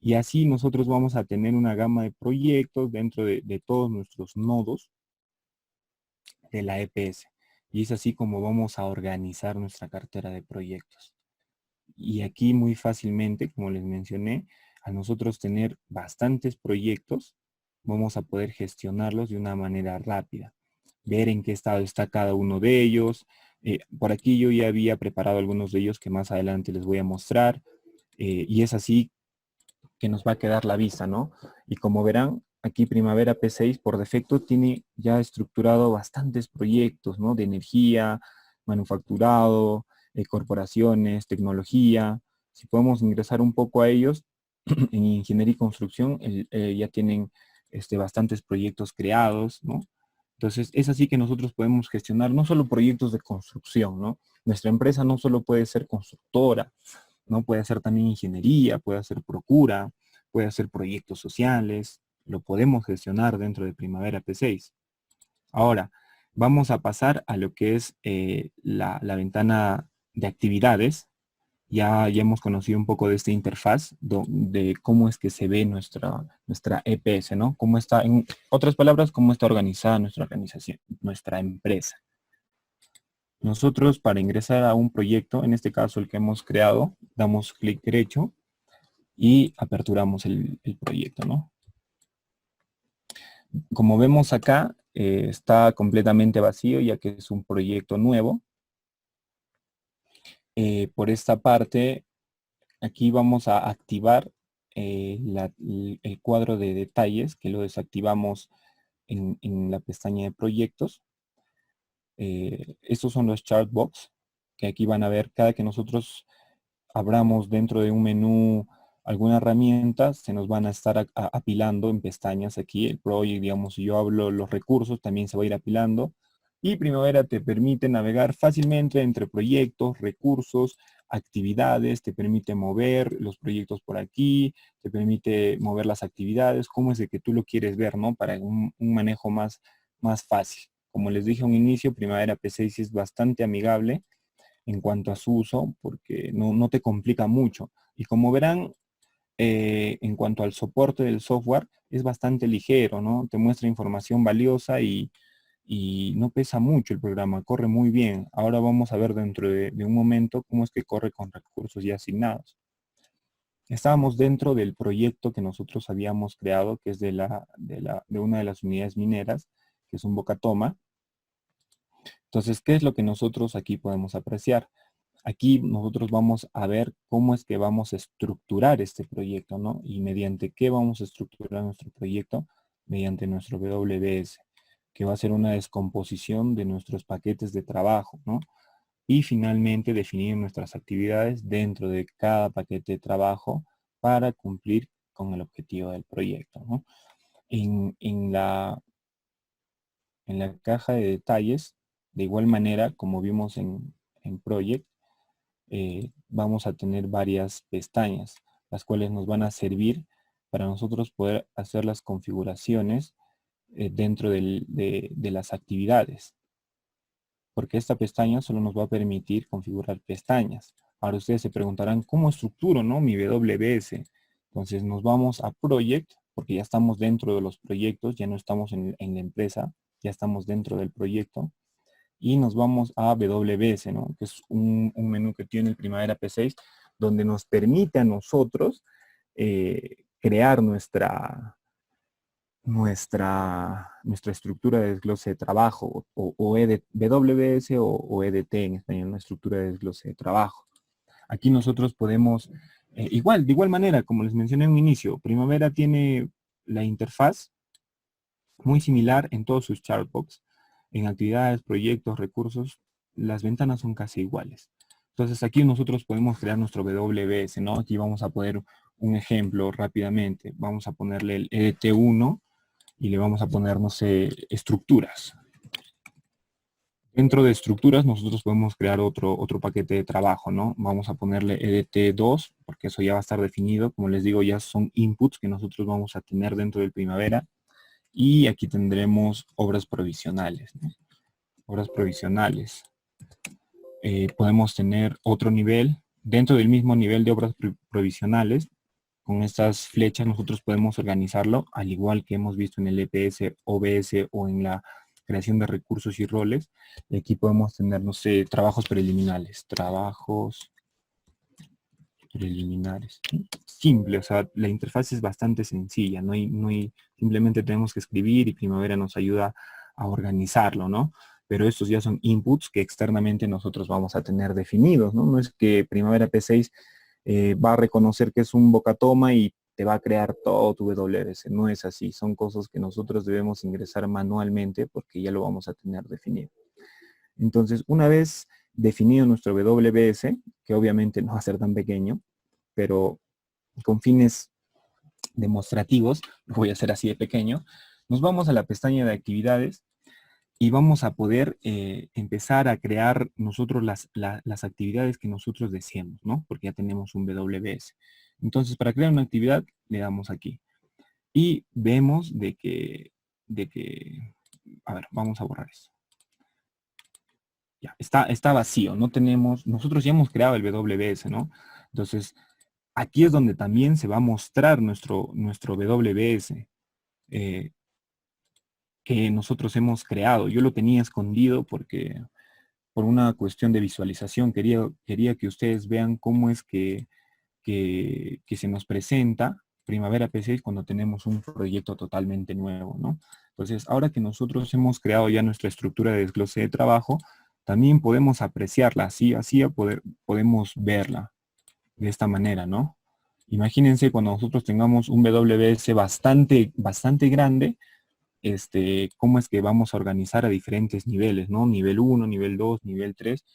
Y así nosotros vamos a tener una gama de proyectos dentro de todos nuestros nodos de la EPS. Y es así como vamos a organizar nuestra cartera de proyectos. Y aquí muy fácilmente, como les mencioné, a nosotros tener bastantes proyectos, vamos a poder gestionarlos de una manera rápida. Ver en qué estado está cada uno de ellos. Por aquí yo ya había preparado algunos de ellos que más adelante les voy a mostrar. y es así que nos va a quedar la vista, ¿no? Y como verán, aquí Primavera P6 por defecto tiene ya estructurado bastantes proyectos, ¿no? De energía, manufacturado, corporaciones, tecnología. Si podemos ingresar un poco a ellos, en ingeniería y construcción ya tienen bastantes proyectos creados, ¿no? Entonces, es así que nosotros podemos gestionar no solo proyectos de construcción, ¿no? Nuestra empresa no solo puede ser constructora, ¿no? Puede hacer también ingeniería, puede hacer procura, puede hacer proyectos sociales, lo podemos gestionar dentro de Primavera P6. Ahora, vamos a pasar a lo que es la ventana de actividades. Ya hemos conocido un poco de esta interfaz, de cómo es que se ve nuestra EPS, ¿no? Cómo está, en otras palabras, cómo está organizada nuestra organización, nuestra empresa. Nosotros para ingresar a un proyecto, en este caso el que hemos creado, damos clic derecho y aperturamos el proyecto, ¿no? Como vemos acá, está completamente vacío ya que es un proyecto nuevo. Por esta parte, aquí vamos a activar el cuadro de detalles, que lo desactivamos en la pestaña de proyectos. Estos son los chart box, que aquí van a ver cada que nosotros abramos dentro de un menú alguna herramienta, se nos van a estar apilando en pestañas aquí, el project, digamos, si yo hablo los recursos, también se va a ir apilando. Y Primavera te permite navegar fácilmente entre proyectos, recursos, actividades, te permite mover los proyectos por aquí, te permite mover las actividades, cómo es de que tú lo quieres ver, ¿no? Para un manejo más fácil. Como les dije a un inicio, Primavera P6 es bastante amigable en cuanto a su uso, porque no te complica mucho. Y como verán, en cuanto al soporte del software, es bastante ligero, ¿no? Te muestra información valiosa y no pesa mucho el programa, corre muy bien. Ahora vamos a ver dentro de un momento cómo es que corre con recursos ya asignados. Estábamos dentro del proyecto que nosotros habíamos creado, que es de una de las unidades mineras, que es un Bocatoma. Entonces, ¿qué es lo que nosotros aquí podemos apreciar? Aquí nosotros vamos a ver cómo es que vamos a estructurar este proyecto, ¿no? Y mediante qué vamos a estructurar nuestro proyecto, mediante nuestro WBS, que va a ser una descomposición de nuestros paquetes de trabajo, ¿no? Y finalmente definir nuestras actividades dentro de cada paquete de trabajo para cumplir con el objetivo del proyecto, ¿no? En la caja de detalles, de igual manera, como vimos en Project, vamos a tener varias pestañas, las cuales nos van a servir para nosotros poder hacer las configuraciones dentro de las actividades. Porque esta pestaña solo nos va a permitir configurar pestañas. Ahora ustedes se preguntarán, ¿cómo estructuro, no, mi WBS? Entonces nos vamos a Project, porque ya estamos dentro de los proyectos, ya no estamos en la empresa, ya estamos dentro del proyecto. Y nos vamos a WBS, ¿no? Que es un menú que tiene el Primavera P6, donde nos permite a nosotros crear nuestra estructura de desglose de trabajo, o WBS o EDT en español, una estructura de desglose de trabajo. Aquí nosotros podemos, de igual manera, como les mencioné en un inicio, Primavera tiene la interfaz muy similar en todos sus chartbox. En actividades, proyectos, recursos, las ventanas son casi iguales. Entonces aquí nosotros podemos crear nuestro WBS, ¿no? Aquí vamos a poner un ejemplo rápidamente. Vamos a ponerle el EDT1 y le vamos a poner, no sé, estructuras. Dentro de estructuras nosotros podemos crear otro paquete de trabajo, ¿no? Vamos a ponerle EDT2, porque eso ya va a estar definido. Como les digo, ya son inputs que nosotros vamos a tener dentro del Primavera. Y aquí tendremos obras provisionales, ¿no? Obras provisionales. Podemos tener otro nivel. Dentro del mismo nivel de obras provisionales, con estas flechas nosotros podemos organizarlo, al igual que hemos visto en el EPS, OBS o en la creación de recursos y roles. Y aquí podemos tener, no sé, trabajos preliminares. Trabajos preliminares. Simple, o sea, la interfaz es bastante sencilla, simplemente tenemos que escribir y Primavera nos ayuda a organizarlo, ¿no? Pero estos ya son inputs que externamente nosotros vamos a tener definidos, ¿no? No es que Primavera P6 va a reconocer que es un bocatoma y te va a crear todo tu WS. No es así, son cosas que nosotros debemos ingresar manualmente porque ya lo vamos a tener definido. Entonces, una vez definido nuestro WS, que obviamente no va a ser tan pequeño, pero con fines demostrativos, lo voy a hacer así de pequeño, nos vamos a la pestaña de actividades y vamos a poder empezar a crear nosotros las actividades que nosotros deseemos, ¿no? Porque ya tenemos un WS. Entonces, para crear una actividad, le damos aquí. Y vemos a ver, vamos a borrar eso. Ya, está vacío, no tenemos, nosotros ya hemos creado el WS, ¿no? Entonces, aquí es donde también se va a mostrar nuestro WS que nosotros hemos creado. Yo lo tenía escondido porque por una cuestión de visualización quería que ustedes vean cómo es que se nos presenta Primavera P6 cuando tenemos un proyecto totalmente nuevo, ¿no? Entonces, ahora que nosotros hemos creado ya nuestra estructura de desglose de trabajo, también podemos apreciarla, así podemos verla de esta manera, ¿no? Imagínense cuando nosotros tengamos un WS bastante grande, cómo es que vamos a organizar a diferentes niveles, ¿no? Nivel 1, nivel 2, nivel 3,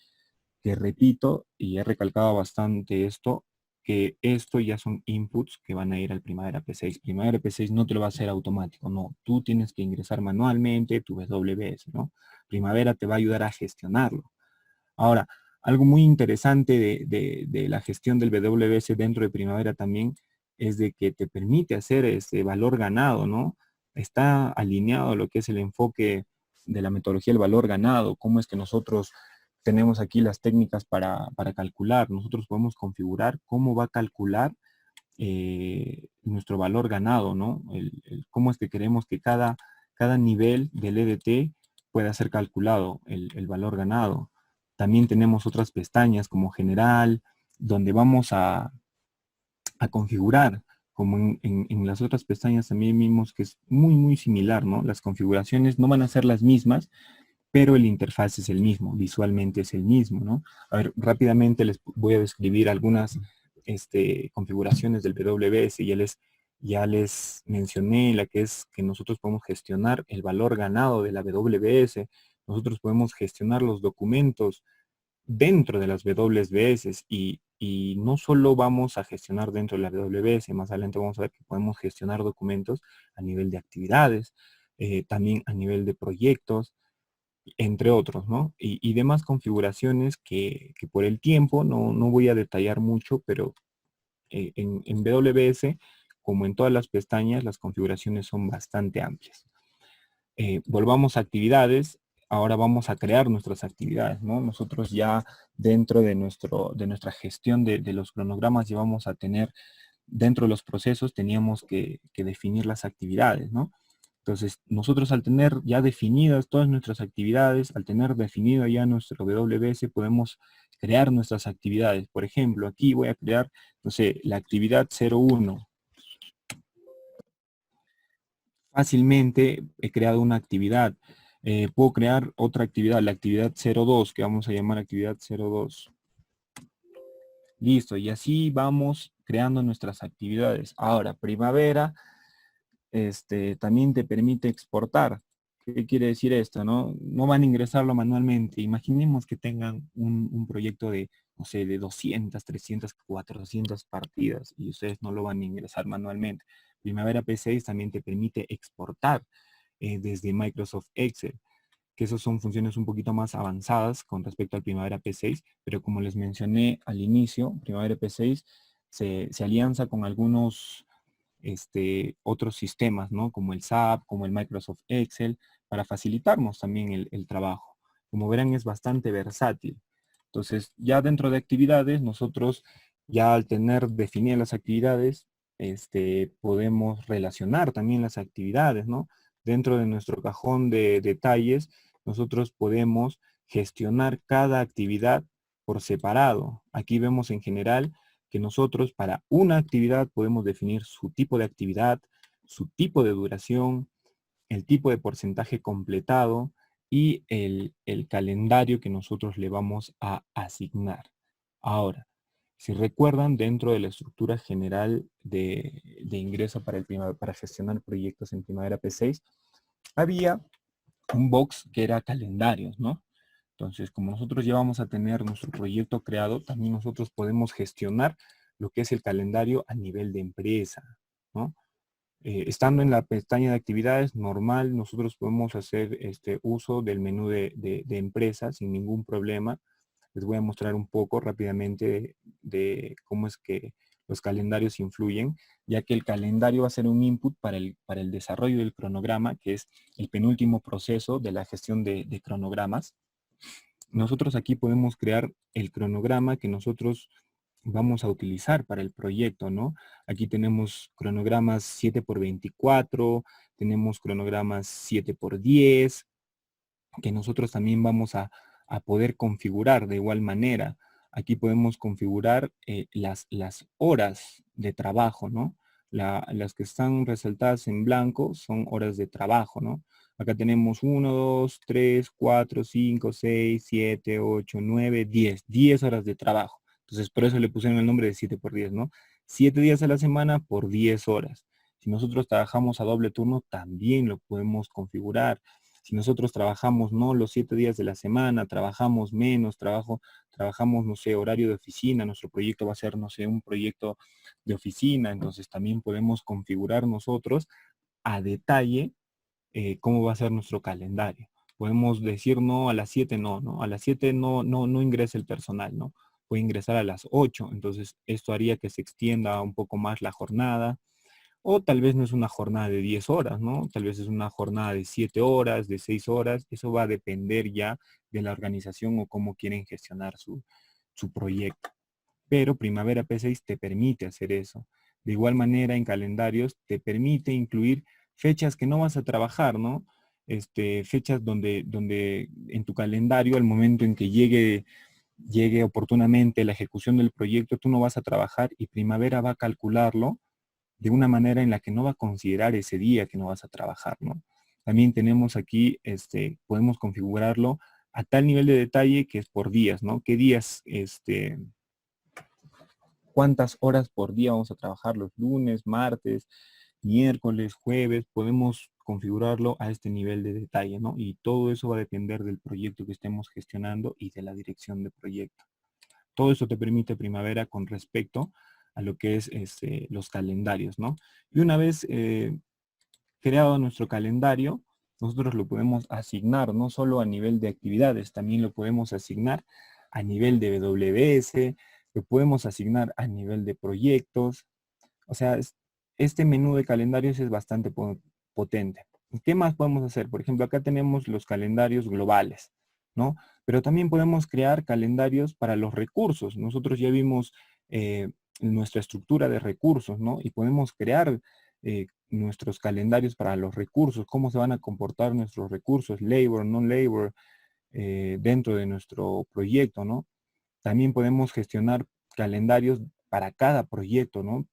que repito, y he recalcado bastante esto, que esto ya son inputs que van a ir al Primavera P6. Primavera P6 no te lo va a hacer automático, no. Tú tienes que ingresar manualmente tu WS, ¿no? Primavera te va a ayudar a gestionarlo. Ahora, algo muy interesante de la gestión del WS dentro de Primavera también es de que te permite hacer ese valor ganado, ¿no? Está alineado a lo que es el enfoque de la metodología del valor ganado, cómo es que nosotros tenemos aquí las técnicas para calcular. Nosotros podemos configurar cómo va a calcular nuestro valor ganado, ¿no? Cómo es que queremos que cada nivel del EDT pueda ser calculado, el valor ganado. También tenemos otras pestañas como general, donde vamos a configurar, como en las otras pestañas también vimos que es muy similar, ¿no? Las configuraciones no van a ser las mismas, pero el interfaz es el mismo, visualmente es el mismo, ¿no? A ver, rápidamente les voy a describir algunas configuraciones del WS. Ya les mencioné la que es que nosotros podemos gestionar el valor ganado de la WS, nosotros podemos gestionar los documentos dentro de las WS y no solo vamos a gestionar dentro de la WS, más adelante vamos a ver que podemos gestionar documentos a nivel de actividades, también a nivel de proyectos, entre otros, ¿no? Y demás configuraciones que por el tiempo no voy a detallar mucho, pero en WS, como en todas las pestañas, las configuraciones son bastante amplias. Volvamos a actividades. Ahora vamos a crear nuestras actividades, ¿no? Nosotros ya dentro de nuestra gestión de los cronogramas ya vamos a tener, dentro de los procesos teníamos que definir las actividades, ¿no? Entonces, nosotros al tener ya definidas todas nuestras actividades, al tener definido ya nuestro WS, podemos crear nuestras actividades. Por ejemplo, aquí voy a crear, no sé, la actividad 01. Fácilmente he creado una actividad. Puedo crear otra actividad, la actividad 02, que vamos a llamar actividad 02. Listo, y así vamos creando nuestras actividades. Ahora, Primavera también te permite exportar. ¿Qué quiere decir esto? No van a ingresarlo manualmente. Imaginemos que tengan un proyecto de, no sé, de 200, 300, 400 partidas y ustedes no lo van a ingresar manualmente. Primavera P6 también te permite exportar desde Microsoft Excel, que esas son funciones un poquito más avanzadas con respecto al Primavera P6, pero como les mencioné al inicio, Primavera P6 se alianza con algunos otros sistemas, ¿no? Como el SAP, como el Microsoft Excel, para facilitarnos también el trabajo. Como verán, es bastante versátil. Entonces, ya dentro de actividades, nosotros ya al tener definidas las actividades, podemos relacionar también las actividades, ¿no? Dentro de nuestro cajón de detalles, nosotros podemos gestionar cada actividad por separado. Aquí vemos en general que nosotros para una actividad podemos definir su tipo de actividad, su tipo de duración, el tipo de porcentaje completado y el calendario que nosotros le vamos a asignar. Ahora, Si recuerdan, dentro de la estructura general de ingreso para gestionar proyectos en Primavera P6, había un box que era calendarios, ¿no? Entonces, como nosotros ya vamos a tener nuestro proyecto creado, también nosotros podemos gestionar lo que es el calendario a nivel de empresa, ¿no? Estando en la pestaña de actividades normal, nosotros podemos hacer uso del menú de empresa sin ningún problema. Les voy a mostrar un poco rápidamente de cómo es que los calendarios influyen, ya que el calendario va a ser un input para el desarrollo del cronograma, que es el penúltimo proceso de la gestión de cronogramas. Nosotros aquí podemos crear el cronograma que nosotros vamos a utilizar para el proyecto, ¿no? Aquí tenemos cronogramas 7x24, tenemos cronogramas 7x10, que nosotros también vamos a poder configurar de igual manera. Aquí podemos configurar las horas de trabajo, ¿no? Las que están resaltadas en blanco son horas de trabajo, ¿no? Acá tenemos 1, 2, 3, 4, 5, 6, 7, 8, 9, 10. 10 horas de trabajo. Entonces, por eso le pusieron el nombre de 7x10, ¿no? 7 días a la semana por 10 horas. Si nosotros trabajamos a doble turno, también lo podemos configurar. Si nosotros trabajamos no los 7 días de la semana, trabajamos menos, trabajamos, no sé, horario de oficina, nuestro proyecto va a ser, no sé, un proyecto de oficina, entonces también podemos configurar nosotros a detalle cómo va a ser nuestro calendario. Podemos decir no a las 7, no, a las 7 no ingresa el personal, ¿no? Puede ingresar a las 8, entonces esto haría que se extienda un poco más la jornada. O tal vez no es una jornada de 10 horas, ¿no? Tal vez es una jornada de 7 horas, de 6 horas. Eso va a depender ya de la organización o cómo quieren gestionar su proyecto. Pero Primavera P6 te permite hacer eso. De igual manera, en calendarios te permite incluir fechas que no vas a trabajar, ¿no? Fechas donde en tu calendario, al momento en que llegue oportunamente la ejecución del proyecto, tú no vas a trabajar y Primavera va a calcularlo de una manera en la que no va a considerar ese día que no vas a trabajar, ¿no? También tenemos aquí, podemos configurarlo a tal nivel de detalle que es por días, ¿no? ¿Qué días, cuántas horas por día vamos a trabajar los lunes, martes, miércoles, jueves? Podemos configurarlo a este nivel de detalle, ¿no? Y todo eso va a depender del proyecto que estemos gestionando y de la dirección de proyecto. Todo eso te permite Primavera con respecto a lo que es los calendarios, ¿no? Y una vez creado nuestro calendario, nosotros lo podemos asignar no solo a nivel de actividades, también lo podemos asignar a nivel de WS, lo podemos asignar a nivel de proyectos. O sea, este menú de calendarios es bastante potente. ¿Qué más podemos hacer? Por ejemplo, acá tenemos los calendarios globales, ¿no? Pero también podemos crear calendarios para los recursos. Nosotros ya vimos nuestra estructura de recursos, ¿no? Y podemos crear nuestros calendarios para los recursos, cómo se van a comportar nuestros recursos, labor, non-labor, dentro de nuestro proyecto, ¿no? También podemos gestionar calendarios para cada proyecto, ¿no?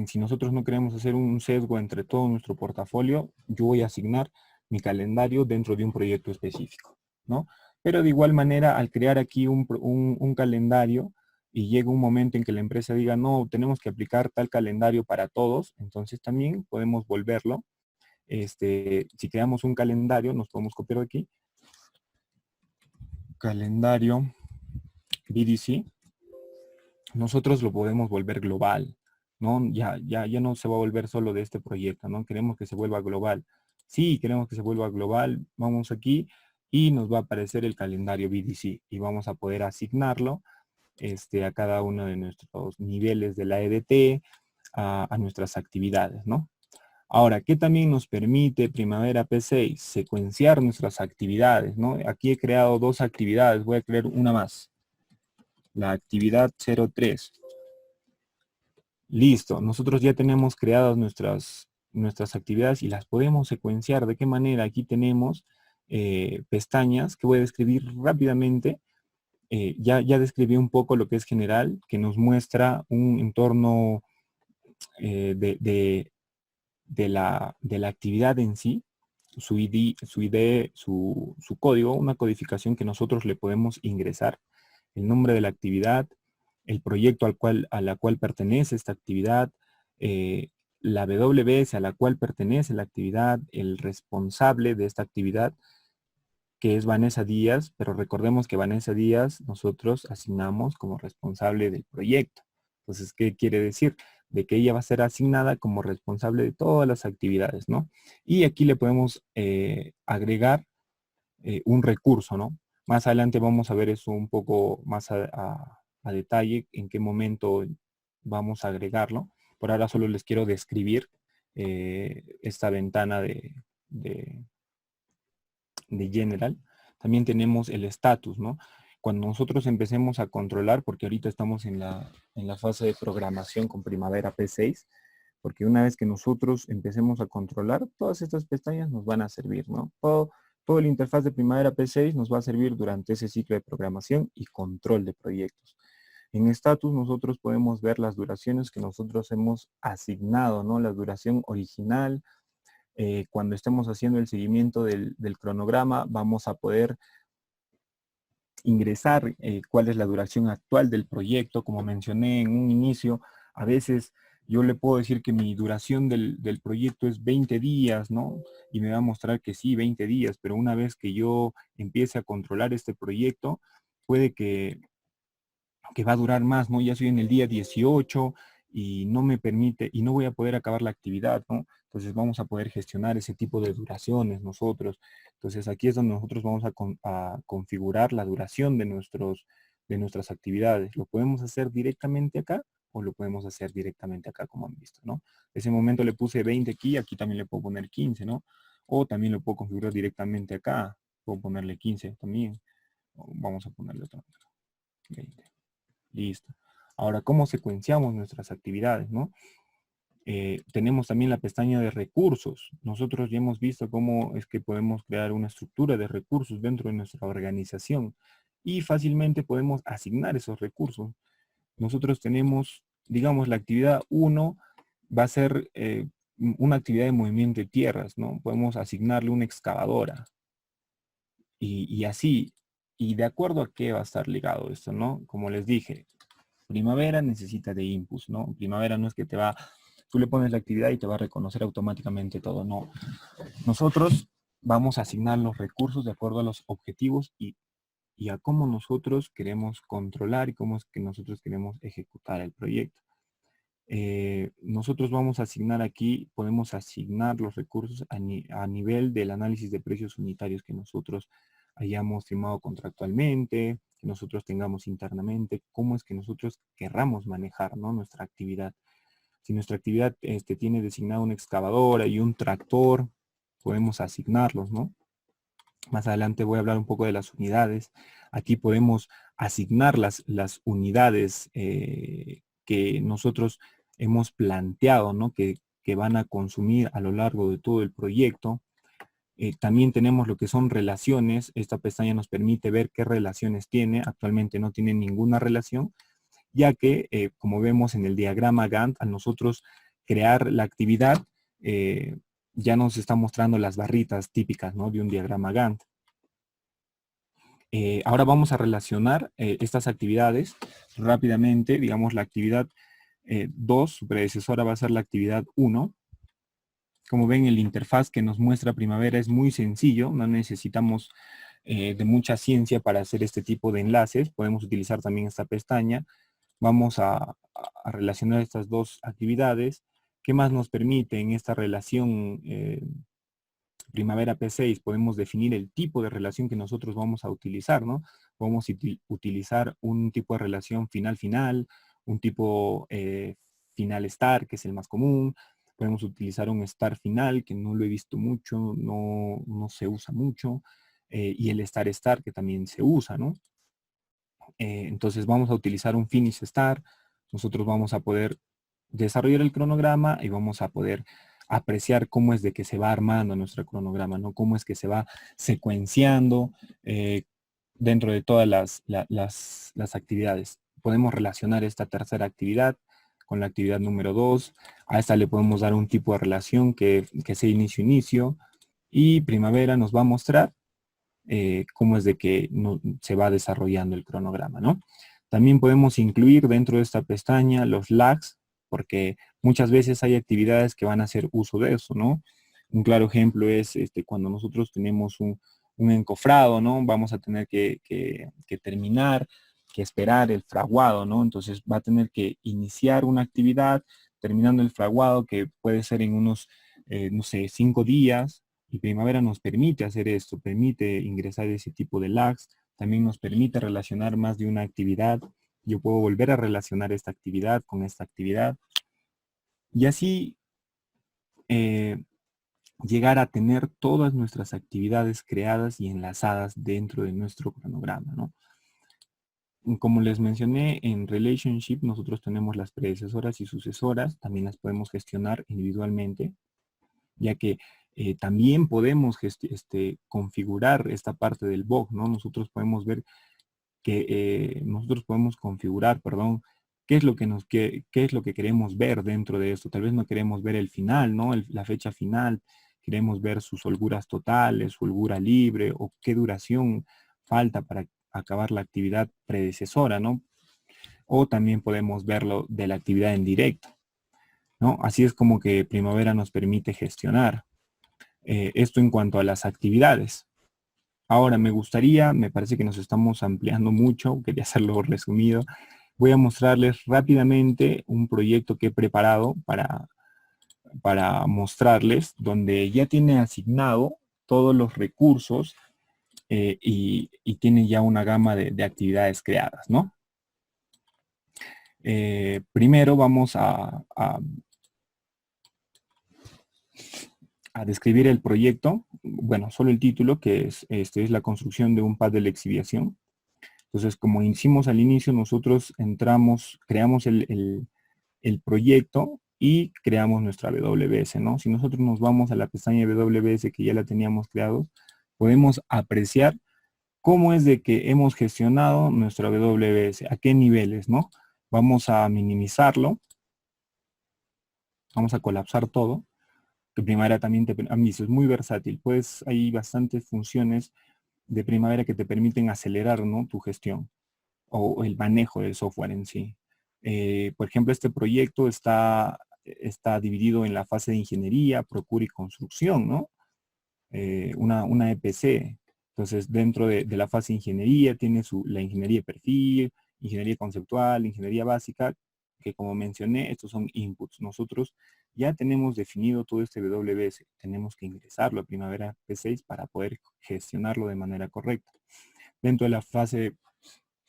Si nosotros no queremos hacer un sesgo entre todo nuestro portafolio, yo voy a asignar mi calendario dentro de un proyecto específico, ¿no? Pero de igual manera, al crear aquí un calendario y llega un momento en que la empresa diga, no, tenemos que aplicar tal calendario para todos, entonces también podemos volverlo. Si creamos un calendario, nos podemos copiar de aquí, calendario BDC, nosotros lo podemos volver global, ¿no? Ya no se va a volver solo de este proyecto, ¿no? Queremos que se vuelva global. Sí, queremos que se vuelva global. Vamos aquí y nos va a aparecer el calendario BDC y vamos a poder asignarlo a cada uno de nuestros niveles de la EDT, a nuestras actividades, ¿no? Ahora, ¿qué también nos permite Primavera P6? Secuenciar nuestras actividades, ¿no? Aquí he creado 2 actividades, voy a crear una más. La actividad 03. Listo, nosotros ya tenemos creadas nuestras actividades y las podemos secuenciar. ¿De qué manera? Aquí tenemos pestañas que voy a describir rápidamente. Ya describí un poco lo que es general, que nos muestra un entorno de la actividad en sí, su ID, su código, una codificación que nosotros le podemos ingresar, el nombre de la actividad, el proyecto a la cual pertenece esta actividad, la WS a la cual pertenece la actividad, el responsable de esta actividad, que es Vanessa Díaz, pero recordemos que Vanessa Díaz nosotros asignamos como responsable del proyecto. Entonces, ¿qué quiere decir? De que ella va a ser asignada como responsable de todas las actividades, ¿no? Y aquí le podemos agregar un recurso, ¿no? Más adelante vamos a ver eso un poco más a detalle, en qué momento vamos a agregarlo. Por ahora solo les quiero describir esta ventana de General. También tenemos el estatus, ¿no? Cuando nosotros empecemos a controlar, porque ahorita estamos en la fase de programación con Primavera P6, porque una vez que nosotros empecemos a controlar, todas estas pestañas nos van a servir, ¿no? Todo el interfaz de Primavera P6 nos va a servir durante ese ciclo de programación y control de proyectos. En estatus nosotros podemos ver las duraciones que nosotros hemos asignado, ¿no? La duración original. Cuando estemos haciendo el seguimiento del cronograma, vamos a poder ingresar cuál es la duración actual del proyecto. Como mencioné en un inicio, a veces yo le puedo decir que mi duración del proyecto es 20 días, ¿no? Y me va a mostrar que sí, 20 días, pero una vez que yo empiece a controlar este proyecto, puede que va a durar más, ¿no? Ya estoy en el día 18 y no me permite, y no voy a poder acabar la actividad, ¿no? Entonces vamos a poder gestionar ese tipo de duraciones nosotros. Entonces aquí es donde nosotros vamos a configurar la duración de nuestras actividades. Lo podemos hacer directamente acá o lo podemos hacer directamente acá, como han visto, ¿no? Ese momento le puse 20 aquí también le puedo poner 15, ¿no? O también lo puedo configurar directamente acá. Puedo ponerle 15 también. Vamos a ponerle otra 20. Listo. Ahora, ¿cómo secuenciamos nuestras actividades, no? Tenemos también la pestaña de recursos. Nosotros ya hemos visto cómo es que podemos crear una estructura de recursos dentro de nuestra organización y fácilmente podemos asignar esos recursos. Nosotros tenemos, digamos, la actividad 1 va a ser una actividad de movimiento de tierras, ¿no? Podemos asignarle una excavadora y así. Y de acuerdo a qué va a estar ligado esto, ¿no? Como les dije, Primavera necesita de inputs, ¿no? Primavera no es que tú le pones la actividad y te va a reconocer automáticamente todo, no. Nosotros vamos a asignar los recursos de acuerdo a los objetivos y a cómo nosotros queremos controlar y cómo es que nosotros queremos ejecutar el proyecto. Nosotros vamos a asignar aquí, podemos asignar los recursos a nivel del análisis de precios unitarios que nosotros hayamos firmado contractualmente, que nosotros tengamos internamente, cómo es que nosotros querramos manejar, ¿no? Nuestra actividad. Si nuestra actividad tiene designado una excavadora y un tractor, podemos asignarlos, ¿no? Más adelante voy a hablar un poco de las unidades. Aquí podemos asignar las unidades que nosotros hemos planteado, ¿no? Que van a consumir a lo largo de todo el proyecto. También tenemos lo que son relaciones. Esta pestaña nos permite ver qué relaciones tiene. Actualmente no tiene ninguna relación, ya que, como vemos en el diagrama Gantt, a nosotros crear la actividad, ya nos está mostrando las barritas típicas, ¿no? De un diagrama Gantt. Ahora vamos a relacionar estas actividades rápidamente. Digamos, la actividad 2, su predecesora va a ser la actividad 1. Como ven, el interfaz que nos muestra Primavera es muy sencillo, no necesitamos de mucha ciencia para hacer este tipo de enlaces. Podemos utilizar también esta pestaña. Vamos a relacionar estas dos actividades. ¿Qué más nos permite en esta relación Primavera P6? Podemos definir el tipo de relación que nosotros vamos a utilizar, ¿no? Podemos utilizar un tipo de relación final-final, un tipo final-star, que es el más común. Podemos utilizar un star final, que no lo he visto mucho, no se usa mucho, y el star-star, que también se usa, ¿no? Entonces vamos a utilizar un finish star. Nosotros vamos a poder desarrollar el cronograma y vamos a poder apreciar cómo es de que se va armando nuestro cronograma, ¿no? Cómo es que se va secuenciando dentro de todas las actividades. Podemos relacionar esta tercera actividad con la actividad número 2. A esta le podemos dar un tipo de relación que sea inicio-inicio. Y Primavera nos va a mostrar cómo es de que se va desarrollando el cronograma, ¿no? También podemos incluir dentro de esta pestaña los lags, porque muchas veces hay actividades que van a hacer uso de eso, ¿no? Un claro ejemplo es cuando nosotros tenemos un encofrado, ¿no? Vamos a tener que terminar, que esperar el fraguado, ¿no? Entonces va a tener que iniciar una actividad, terminando el fraguado, que puede ser en unos, no sé, 5 días, y Primavera nos permite hacer esto, permite ingresar ese tipo de lags, también nos permite relacionar más de una actividad. Yo puedo volver a relacionar esta actividad con esta actividad. Y así llegar a tener todas nuestras actividades creadas y enlazadas dentro de nuestro cronograma, ¿no? Como les mencioné, en Relationship nosotros tenemos las predecesoras y sucesoras, también las podemos gestionar individualmente, ya que también podemos configurar esta parte del bug, ¿no? Nosotros podemos ver que nosotros podemos configurar, perdón, qué es lo que qué es lo que queremos ver dentro de esto. Tal vez no queremos ver el final, ¿no? La fecha final, queremos ver sus holguras totales, su holgura libre, o qué duración falta para acabar la actividad predecesora, ¿no? O también podemos verlo de la actividad en directo, ¿no? Así es como que Primavera nos permite gestionar esto en cuanto a las actividades. Ahora, me parece que nos estamos ampliando mucho, quería hacerlo resumido. Voy a mostrarles rápidamente un proyecto que he preparado para mostrarles, donde ya tiene asignado todos los recursos y tiene ya una gama de actividades creadas, ¿no? Primero vamos a describir el proyecto, bueno, solo el título, que es la construcción de un pad de lexiviación. Entonces, como hicimos al inicio, nosotros creamos el proyecto y creamos nuestra WS, ¿no? Si nosotros nos vamos a la pestaña WS que ya la teníamos creado, podemos apreciar cómo es de que hemos gestionado nuestra WS, a qué niveles, ¿no? Vamos a minimizarlo, vamos a colapsar todo, que Primavera también es muy versátil, pues hay bastantes funciones de Primavera que te permiten acelerar, ¿no?, tu gestión o el manejo del software en sí. Por ejemplo, este proyecto está dividido en la fase de ingeniería, procura y construcción, ¿no? Una EPC. Entonces, dentro de la fase de ingeniería tiene la ingeniería de perfil, ingeniería conceptual, ingeniería básica, que como mencioné, estos son inputs. Nosotros ya tenemos definido todo este WS. Tenemos que ingresarlo a Primavera P6 para poder gestionarlo de manera correcta. Dentro de la fase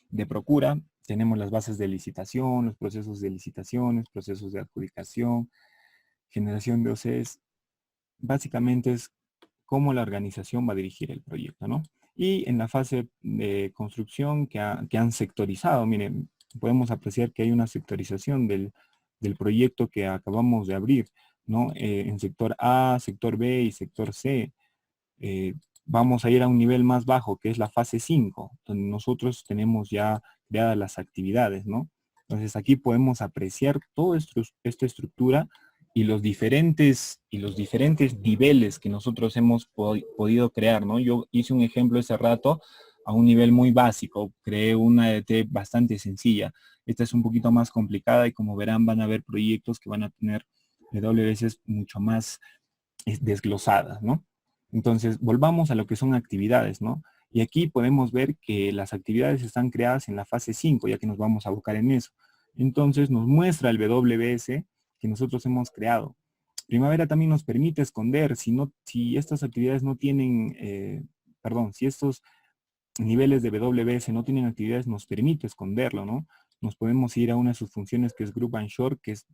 de procura, tenemos las bases de licitación, los procesos de licitaciones, procesos de adjudicación, generación de OCs. Básicamente es cómo la organización va a dirigir el proyecto, ¿no? Y en la fase de construcción que han sectorizado, miren, podemos apreciar que hay una sectorización del proyecto que acabamos de abrir, ¿no? En sector A, sector B y sector C. Vamos a ir a un nivel más bajo, que es la fase 5, donde nosotros tenemos ya creadas las actividades, ¿no? Entonces aquí podemos apreciar toda esta estructura y los diferentes niveles que nosotros hemos podido crear, ¿no? Yo hice un ejemplo ese rato a un nivel muy básico, creé una EDT bastante sencilla. Esta es un poquito más complicada y como verán van a haber proyectos que van a tener WS mucho más desglosadas, ¿no? Entonces, volvamos a lo que son actividades, ¿no? Y aquí podemos ver que las actividades están creadas en la fase 5, ya que nos vamos a abocar en eso. Entonces, nos muestra el WS que nosotros hemos creado. Primavera también nos permite esconder, si estas actividades no tienen, si estos niveles de WS no tienen actividades, nos permite esconderlo, ¿no? Nos podemos ir a una de sus funciones que es Group and Short, que es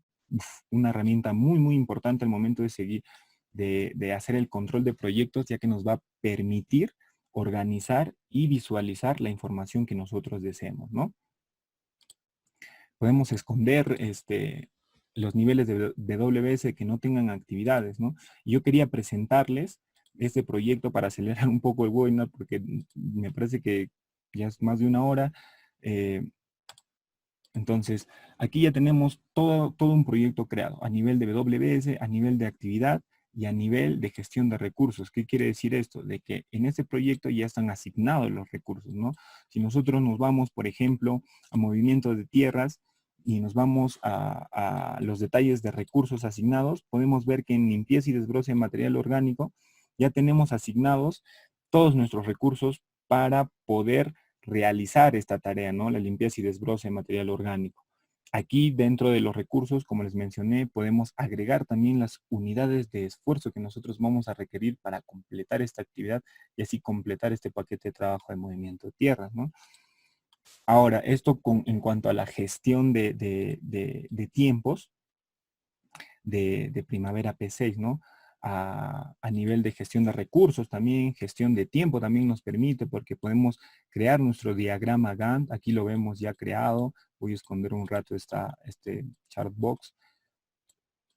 una herramienta muy, muy importante al momento de seguir, de hacer el control de proyectos, ya que nos va a permitir organizar y visualizar la información que nosotros deseemos, ¿no? Podemos esconder los niveles de WS que no tengan actividades, ¿no? Y yo quería presentarles este proyecto para acelerar un poco el webinar, porque me parece que ya es más de una hora. Entonces, aquí ya tenemos todo un proyecto creado a nivel de WS, a nivel de actividad, y a nivel de gestión de recursos. ¿Qué quiere decir esto? De que en este proyecto ya están asignados los recursos, ¿no? Si nosotros nos vamos, por ejemplo, a movimiento de tierras y nos vamos a los detalles de recursos asignados, podemos ver que en limpieza y desbroce de material orgánico ya tenemos asignados todos nuestros recursos para poder realizar esta tarea, ¿no? La limpieza y desbroce de material orgánico. Aquí dentro de los recursos, como les mencioné, podemos agregar también las unidades de esfuerzo que nosotros vamos a requerir para completar esta actividad y así completar este paquete de trabajo de movimiento de tierras, ¿no? Ahora, esto en cuanto a la gestión de tiempos de Primavera P6, ¿no? A nivel de gestión de recursos también, gestión de tiempo también nos permite porque podemos crear nuestro diagrama Gantt. Aquí lo vemos ya creado. Voy a esconder un rato este chart box.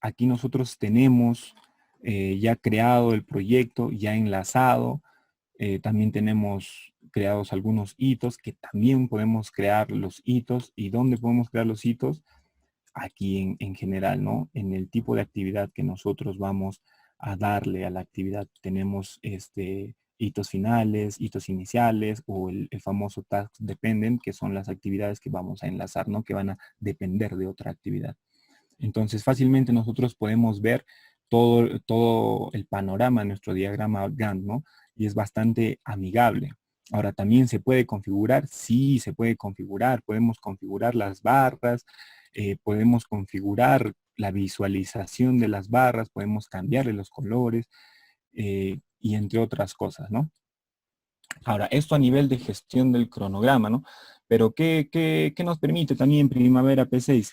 Aquí nosotros tenemos ya creado el proyecto, ya enlazado. También tenemos creados algunos hitos que también podemos crear los hitos. ¿Y dónde podemos crear los hitos? Aquí en general, ¿no? En el tipo de actividad que nosotros vamos a darle a la actividad. Tenemos hitos finales, hitos iniciales o el famoso task dependent, que son las actividades que vamos a enlazar, ¿no? Que van a depender de otra actividad. Entonces, fácilmente nosotros podemos ver todo el panorama de nuestro diagrama Gantt, ¿no? Y es bastante amigable. Ahora, ¿también se puede configurar? Sí, se puede configurar. Podemos configurar las barras, podemos configurar la visualización de las barras, podemos cambiarle los colores y entre otras cosas, ¿no? Ahora, esto a nivel de gestión del cronograma, ¿no? Pero ¿qué nos permite también Primavera P6?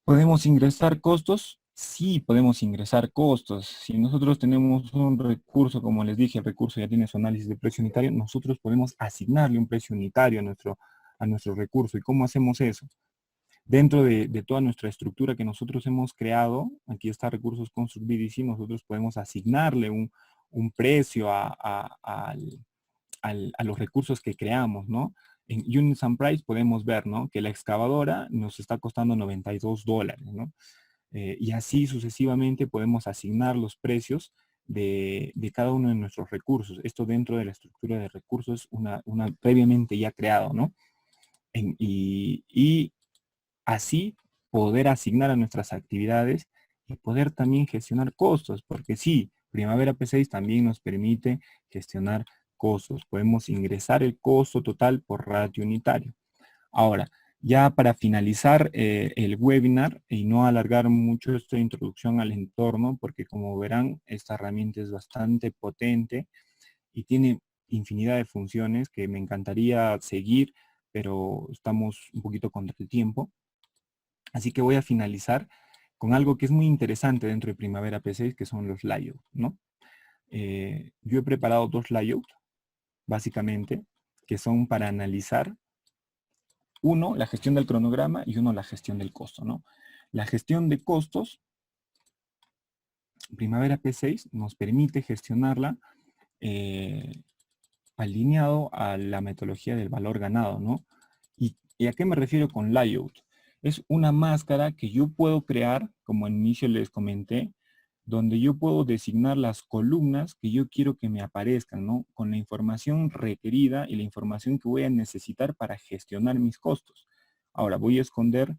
¿Podemos ingresar costos? Sí, podemos ingresar costos. Si nosotros tenemos un recurso, como les dije, el recurso ya tiene su análisis de precio unitario, nosotros podemos asignarle un precio unitario a nuestro recurso. ¿Y cómo hacemos eso? Dentro de toda nuestra estructura que nosotros hemos creado, aquí está recursos Construct BDC, nosotros podemos asignarle un precio a los recursos que creamos, ¿no? En Units and Price podemos ver, ¿no? Que la excavadora nos está costando $92, ¿no? Y así sucesivamente podemos asignar los precios de cada uno de nuestros recursos. Esto dentro de la estructura de recursos, una previamente ya creado, ¿no? Y así poder asignar a nuestras actividades y poder también gestionar costos, porque sí, Primavera P6 también nos permite gestionar costos. Podemos ingresar el costo total por ratio unitario. Ahora, ya para finalizar el webinar y no alargar mucho esta introducción al entorno, porque como verán, esta herramienta es bastante potente y tiene infinidad de funciones que me encantaría seguir, pero estamos un poquito contra el tiempo. Así que voy a finalizar con algo que es muy interesante dentro de Primavera P6, que son los layouts, ¿no? Yo he preparado dos layouts, básicamente, que son para analizar, uno, la gestión del cronograma y uno, la gestión del costo, ¿no? La gestión de costos, Primavera P6 nos permite gestionarla alineado a la metodología del valor ganado, ¿no? ¿Y a qué me refiero con layout? Es una máscara que yo puedo crear, como al inicio les comenté, donde yo puedo designar las columnas que yo quiero que me aparezcan, ¿no? Con la información requerida y la información que voy a necesitar para gestionar mis costos. Ahora voy a esconder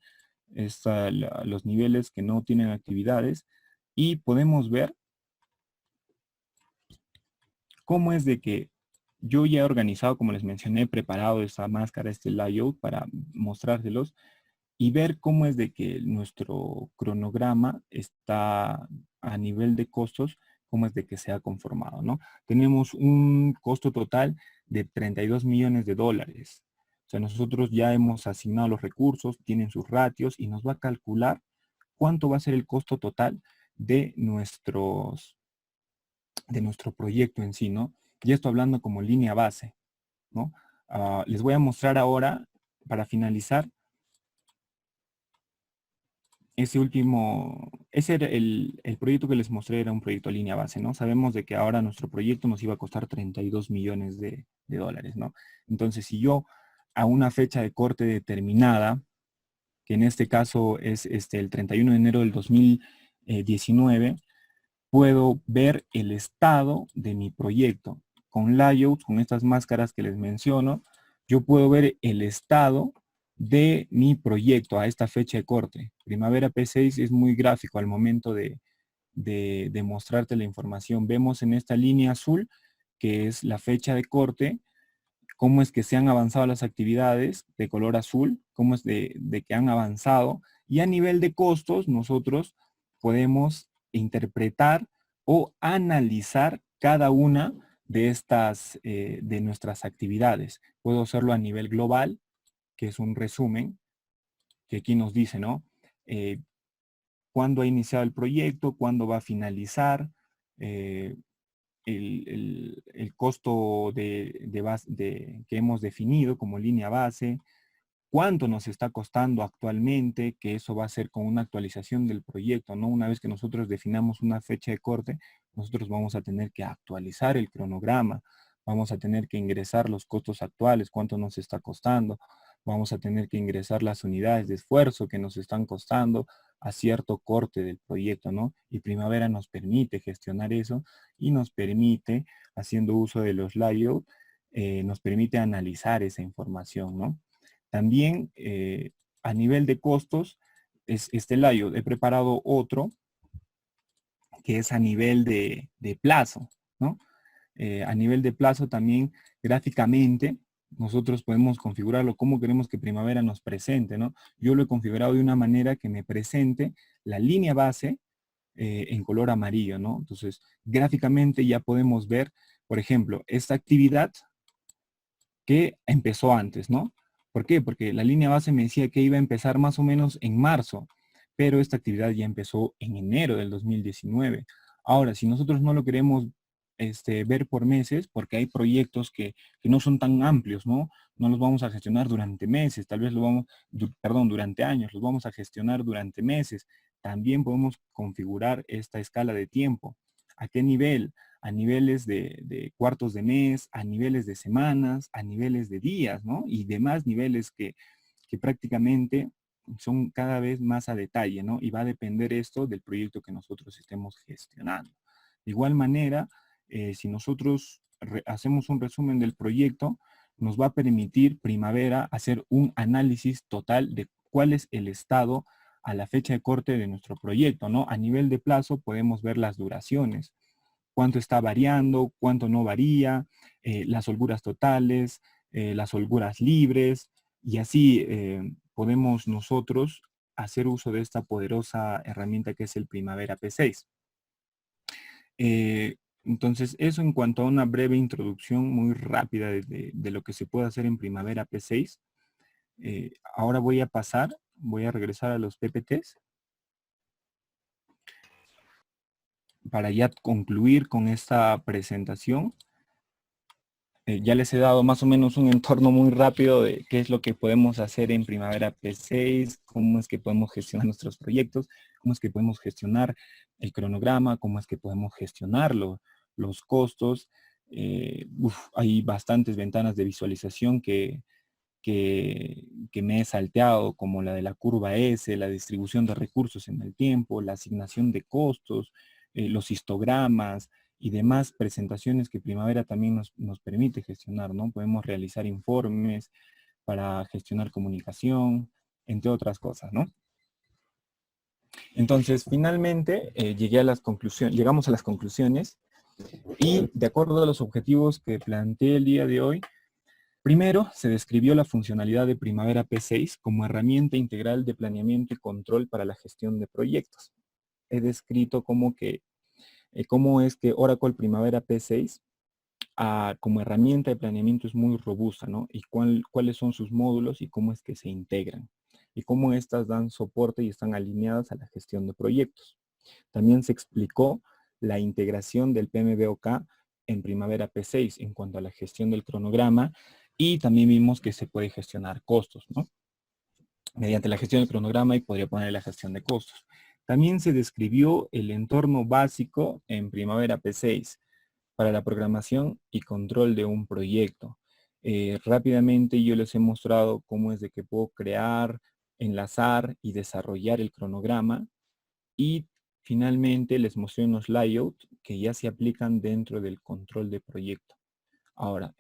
los niveles que no tienen actividades y podemos ver cómo es de que yo ya he organizado, como les mencioné, he preparado esta máscara, este layout para mostrárselos y ver cómo es de que nuestro cronograma está a nivel de costos, cómo es de que se ha conformado, ¿no? Tenemos un costo total de $32 millones. O sea, nosotros ya hemos asignado los recursos, tienen sus ratios y nos va a calcular cuánto va a ser el costo total de nuestro proyecto en sí, ¿no? Y esto hablando como línea base, ¿no? Les voy a mostrar ahora, para finalizar, ese era el proyecto que les mostré, era un proyecto línea base, ¿no? Sabemos de que ahora nuestro proyecto nos iba a costar $32 millones, ¿no? Entonces, si yo a una fecha de corte determinada, que en este caso es el 31 de enero del 2019, puedo ver el estado de mi proyecto. Con layouts, con estas máscaras que les menciono, yo puedo ver el estado de mi proyecto a esta fecha de corte. Primavera P6 es muy gráfico al momento de mostrarte la información. Vemos en esta línea azul, que es la fecha de corte, cómo es que se han avanzado las actividades de color azul, cómo es de que han avanzado. Y a nivel de costos, nosotros podemos interpretar o analizar cada una de estas, de nuestras actividades. Puedo hacerlo a nivel global, que es un resumen, que aquí nos dice, ¿no? Cuándo ha iniciado el proyecto, cuándo va a finalizar, el costo que hemos definido como línea base, cuánto nos está costando actualmente, que eso va a ser con una actualización del proyecto, ¿no? Una vez que nosotros definamos una fecha de corte, nosotros vamos a tener que actualizar el cronograma, vamos a tener que ingresar los costos actuales, cuánto nos está costando, vamos a tener que ingresar las unidades de esfuerzo que nos están costando a cierto corte del proyecto, ¿no? Y Primavera nos permite gestionar eso y nos permite, haciendo uso de los layouts, nos permite analizar esa información, ¿no? También a nivel de costos, es este layout. He preparado otro que es a nivel de plazo, ¿no? A nivel de plazo también gráficamente nosotros podemos configurarlo como queremos que Primavera nos presente, ¿no? Yo lo he configurado de una manera que me presente la línea base en color amarillo, ¿no? Entonces, gráficamente ya podemos ver, por ejemplo, esta actividad que empezó antes, ¿no? ¿Por qué? Porque la línea base me decía que iba a empezar más o menos en marzo, pero esta actividad ya empezó en enero del 2019. Ahora, si nosotros no lo queremos ver por meses, porque hay proyectos que no son tan amplios, ¿no? No los vamos a gestionar durante meses, tal vez durante años, los vamos a gestionar durante meses. También podemos configurar esta escala de tiempo. ¿A qué nivel? A niveles de cuartos de mes, a niveles de semanas, a niveles de días, ¿no? Y demás niveles que prácticamente son cada vez más a detalle, ¿no? Y va a depender esto del proyecto que nosotros estemos gestionando. De igual manera, si nosotros hacemos un resumen del proyecto, nos va a permitir Primavera hacer un análisis total de cuál es el estado a la fecha de corte de nuestro proyecto, ¿no? A nivel de plazo podemos ver las duraciones, cuánto está variando, cuánto no varía, las holguras totales, las holguras libres, y así podemos nosotros hacer uso de esta poderosa herramienta que es el Primavera P6. Entonces, eso en cuanto a una breve introducción muy rápida de lo que se puede hacer en Primavera P6. Ahora voy a regresar a los PPTs para ya concluir con esta presentación. Ya les he dado más o menos un entorno muy rápido de qué es lo que podemos hacer en Primavera P6, cómo es que podemos gestionar nuestros proyectos, cómo es que podemos gestionar el cronograma, cómo es que podemos gestionar los costos. Hay bastantes ventanas de visualización que me he salteado, como la de la curva S, la distribución de recursos en el tiempo, la asignación de costos, los histogramas y demás presentaciones que Primavera también nos permite gestionar, ¿no? Podemos realizar informes para gestionar comunicación, entre otras cosas, ¿no? Entonces, finalmente, llegamos a las conclusiones y de acuerdo a los objetivos que planteé el día de hoy, primero, se describió la funcionalidad de Primavera P6 como herramienta integral de planeamiento y control para la gestión de proyectos. He descrito cómo es que Oracle Primavera P6 como herramienta de planeamiento es muy robusta, ¿no? Y cuáles son sus módulos y cómo es que se integran. Y cómo éstas dan soporte y están alineadas a la gestión de proyectos. También se explicó la integración del PMBOK en Primavera P6 en cuanto a la gestión del cronograma y también vimos que se puede gestionar costos, ¿no? Mediante la gestión del cronograma y podría poner la gestión de costos. También se describió el entorno básico en Primavera P6 para la programación y control de un proyecto. Rápidamente yo les he mostrado cómo es de que puedo crear, enlazar y desarrollar el cronograma y finalmente les mostré unos layouts que ya se aplican dentro del control de proyecto. Ahora,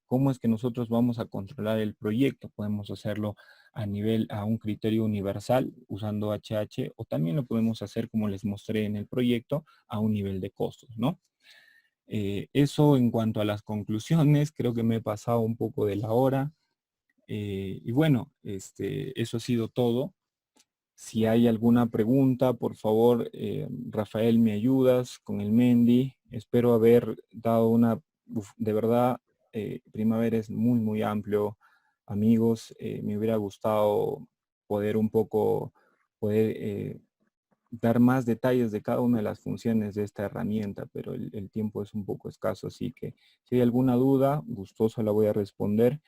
¿cómo es que nosotros vamos a controlar el proyecto? Podemos hacerlo a un criterio universal usando HH, o también lo podemos hacer, como les mostré en el proyecto, a un nivel de costos, ¿no? Eso en cuanto a las conclusiones, creo que me he pasado un poco de la hora. Y bueno, eso ha sido todo. Si hay alguna pregunta, por favor, Rafael, me ayudas con el Mendy. Espero haber dado de verdad, Primavera es muy, muy amplio. Amigos, me hubiera gustado poder un poco, dar más detalles de cada una de las funciones de esta herramienta, pero el tiempo es un poco escaso, así que si hay alguna duda, gustoso la voy a responder.